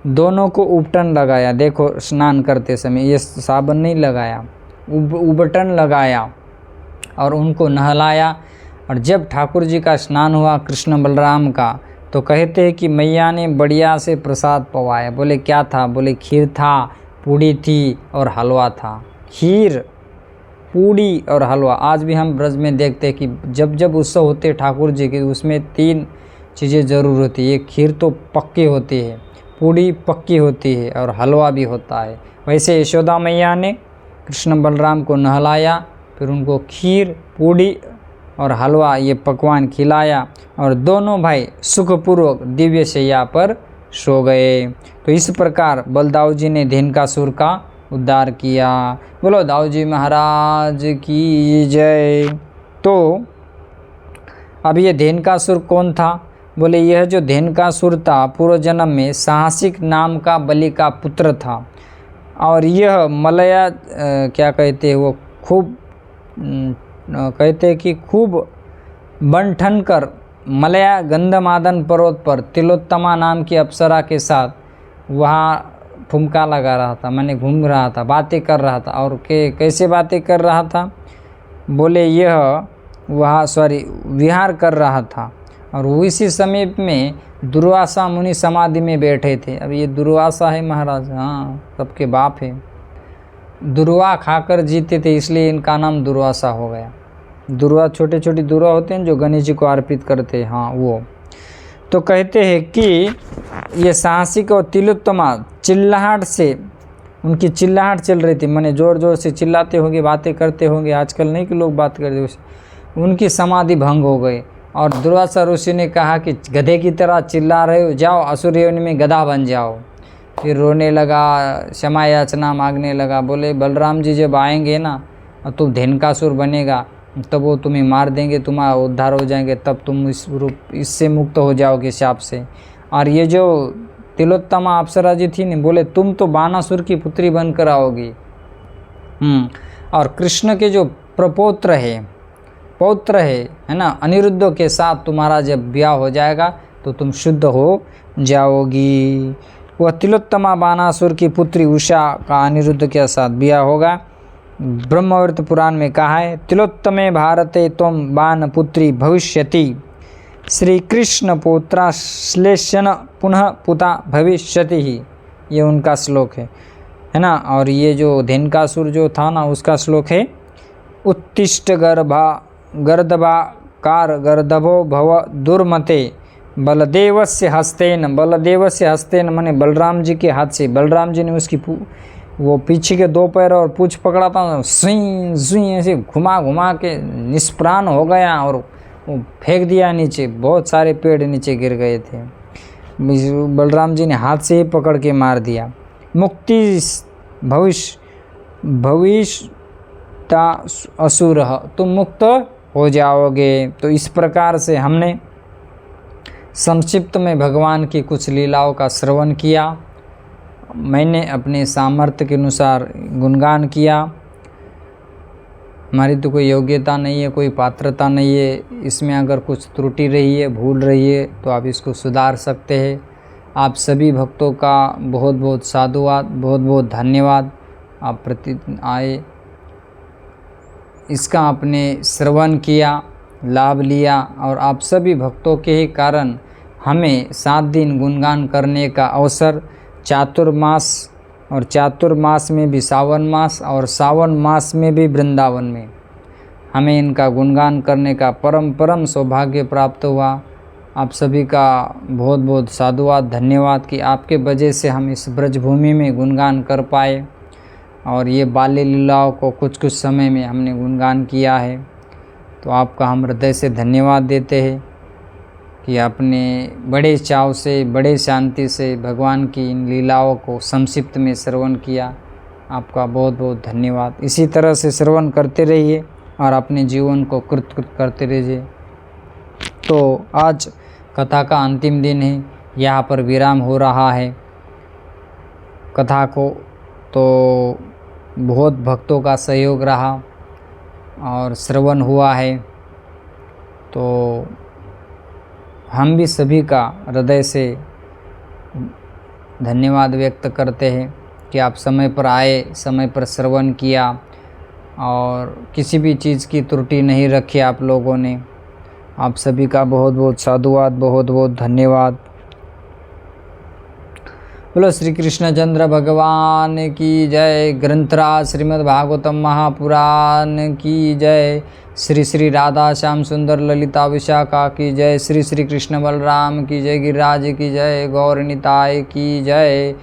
दोनों को उपटन लगाया। देखो, स्नान करते समय ये साबुन नहीं लगाया, उबटन लगाया और उनको नहलाया। और जब ठाकुर जी का स्नान हुआ कृष्ण बलराम का, तो कहते हैं कि मैया ने बढ़िया से प्रसाद पवाया। बोले क्या था? बोले खीर था, पूड़ी थी और हलवा था। खीर, पूड़ी और हलवा। आज भी हम ब्रज में देखते हैं कि जब जब उत्सव होते ठाकुर जी के, उसमें 3 चीज़ें ज़रूर होती है। खीर तो पक्की होती है, पूड़ी पक्की होती है और हलवा भी होता है। वैसे यशोदा मैया ने कृष्ण बलराम को नहलाया, फिर उनको खीर, पूड़ी और हलवा ये पकवान खिलाया और दोनों भाई सुखपूर्वक दिव्य शैया पर सो गए। तो इस प्रकार बलदाऊ जी ने धेनुकासुर का उद्धार किया। बोलो दाऊ जी महाराज की जय। तो अब ये धेनुकासुर कौन था? बोले यह जो धेनुकासुर था पूर्व जन्म में साहसिक नाम का बलि का पुत्र था। और यह मलया क्या कहते हैं, वो खूब कहते हैं कि खूब बन कर मलया गंधमादन पर्वत पर तिलोत्तमा नाम की अप्सरा के साथ वहाँ ठुमका लगा रहा था, मैंने घूम रहा था, बातें कर रहा था। और कैसे बातें कर रहा था? बोले यह वहाँ विहार कर रहा था। और उसी समय में दुर्वासा मुनि समाधि में बैठे थे। अब ये दुर्वासा है महाराज, हाँ सबके बाप है। दुर्वा खाकर जीते थे, इसलिए इनका नाम दुर्वासा हो गया। दुर्वा छोटे छोटे दुर्वा होते हैं जो गणेश जी को अर्पित करते हैं, हाँ वो। तो कहते हैं कि ये साहसिक और तिलोत्तमा चिल्लाहट से, उनकी चिल्लाहट चल रही थी, माने ज़ोर ज़ोर से चिल्लाते होंगे, बातें करते होंगे। आजकल नहीं कि लोग बात करते, उनकी समाधि भंग हो गई। और दुर्वासा ऋषि ने कहा कि गधे की तरह चिल्ला रहे हो, जाओ असुर योनि में गधा बन जाओ। फिर रोने लगा, क्षमा याचना मांगने लगा। बोले बलराम जी जब आएंगे ना, तुम धेनुकासुर बनेगा, तब वो तुम्हें मार देंगे, तुम्हारा उद्धार हो जाएंगे, तब तुम इससे मुक्त हो जाओगे शाप से। और ये जो तिलोत्तमा अप्सरा जी थी ने, बोले तुम तो बानासुर की पुत्री बनकर आओगी। और कृष्ण के जो प्रपौत्र है, पौत्र है ना, अनिरुद्ध के साथ तुम्हारा जब ब्याह हो जाएगा तो तुम शुद्ध हो जाओगी। वह तिलोत्तमा बानासुर की पुत्री उषा का अनिरुद्ध के साथ ब्याह होगा। ब्रह्मवृत्त पुराण में कहा है, तिलोत्तमे भारते त्वं बान पुत्री भविष्यति, श्री कृष्ण पुत्रा श्लेषण पुनः पुता भविष्यति ही। ये उनका श्लोक है ना। और ये जो धेनुकासुर जो था ना, उसका श्लोक है उत्तिष्ठ गर्दभाकार गर्दभो भव दुर्मते बलदेवस्य हस्तेन। बलदेवस्य हस्तेन माने बलराम जी के हाथ से। बलराम जी ने उसकी वो पीछे के 2 पैर और पूंछ पकड़ा था, सुई सुई ऐसे घुमा घुमा के निष्प्राण हो गया और वो फेंक दिया नीचे। बहुत सारे पेड़ नीचे गिर गए थे। बलराम जी ने हाथ से ही पकड़ के मार दिया। मुक्ति भविष्यता असुर, तुम मुक्त हो जाओगे। तो इस प्रकार से हमने संक्षिप्त में भगवान की कुछ लीलाओं का श्रवण किया। मैंने अपने सामर्थ्य के अनुसार गुणगान किया। हमारी तो कोई योग्यता नहीं है, कोई पात्रता नहीं है। इसमें अगर कुछ त्रुटि रही है, भूल रही है, तो आप इसको सुधार सकते हैं। आप सभी भक्तों का बहुत बहुत साधुवाद, बहुत बहुत धन्यवाद। आप प्रति आए, इसका आपने श्रवण किया, लाभ लिया, और आप सभी भक्तों के ही कारण हमें 7 दिन गुणगान करने का अवसर, चातुर्मास, और चातुर्मास में भी सावन मास, और सावन मास में भी वृंदावन में हमें इनका गुणगान करने का परम सौभाग्य प्राप्त हुआ। आप सभी का बहुत बहुत साधुवाद, धन्यवाद कि आपके वजह से हम इस ब्रजभूमि में गुणगान कर पाए। और ये बाल्य लीलाओं को कुछ कुछ समय में हमने गुणगान किया है। तो आपका हम हृदय से धन्यवाद देते हैं कि आपने बड़े चाव से, बड़े शांति से भगवान की इन लीलाओं को संक्षिप्त में श्रवण किया। आपका बहुत बहुत धन्यवाद। इसी तरह से श्रवण करते रहिए और अपने जीवन को कृत करते रहिए। तो आज कथा का अंतिम दिन है, यहाँ पर विराम हो रहा है कथा को। तो बहुत भक्तों का सहयोग रहा और श्रवण हुआ है। तो हम भी सभी का हृदय से धन्यवाद व्यक्त करते हैं कि आप समय पर आए, समय पर श्रवण किया और किसी भी चीज़ की त्रुटि नहीं रखी आप लोगों ने। आप सभी का बहुत बहुत साधुवाद, बहुत बहुत धन्यवाद। बोलो श्री कृष्णचंद्र भगवान की जय। ग्रंथराज श्रीमद् भागवतम महापुराण की जय। श्री श्री राधा श्याम सुंदर ललिता विशाखा की जय। श्री श्री कृष्ण बलराम की जय। गिरिराज की जय। गौर निताय की जय।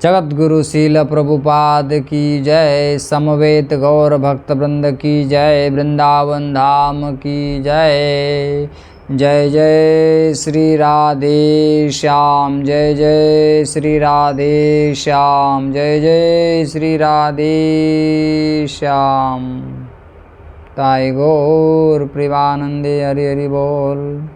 जगत गुरु शील प्रभुपाद की जय। समवेत गौर भक्त वृंद की जय। वृंदावन धाम की जय। जय जय श्री राधे श्याम। जय जय श्री राधे श्याम। जय जय श्री राधे श्याम। ताई गौर प्रेमानंदे हरि हरि बोल।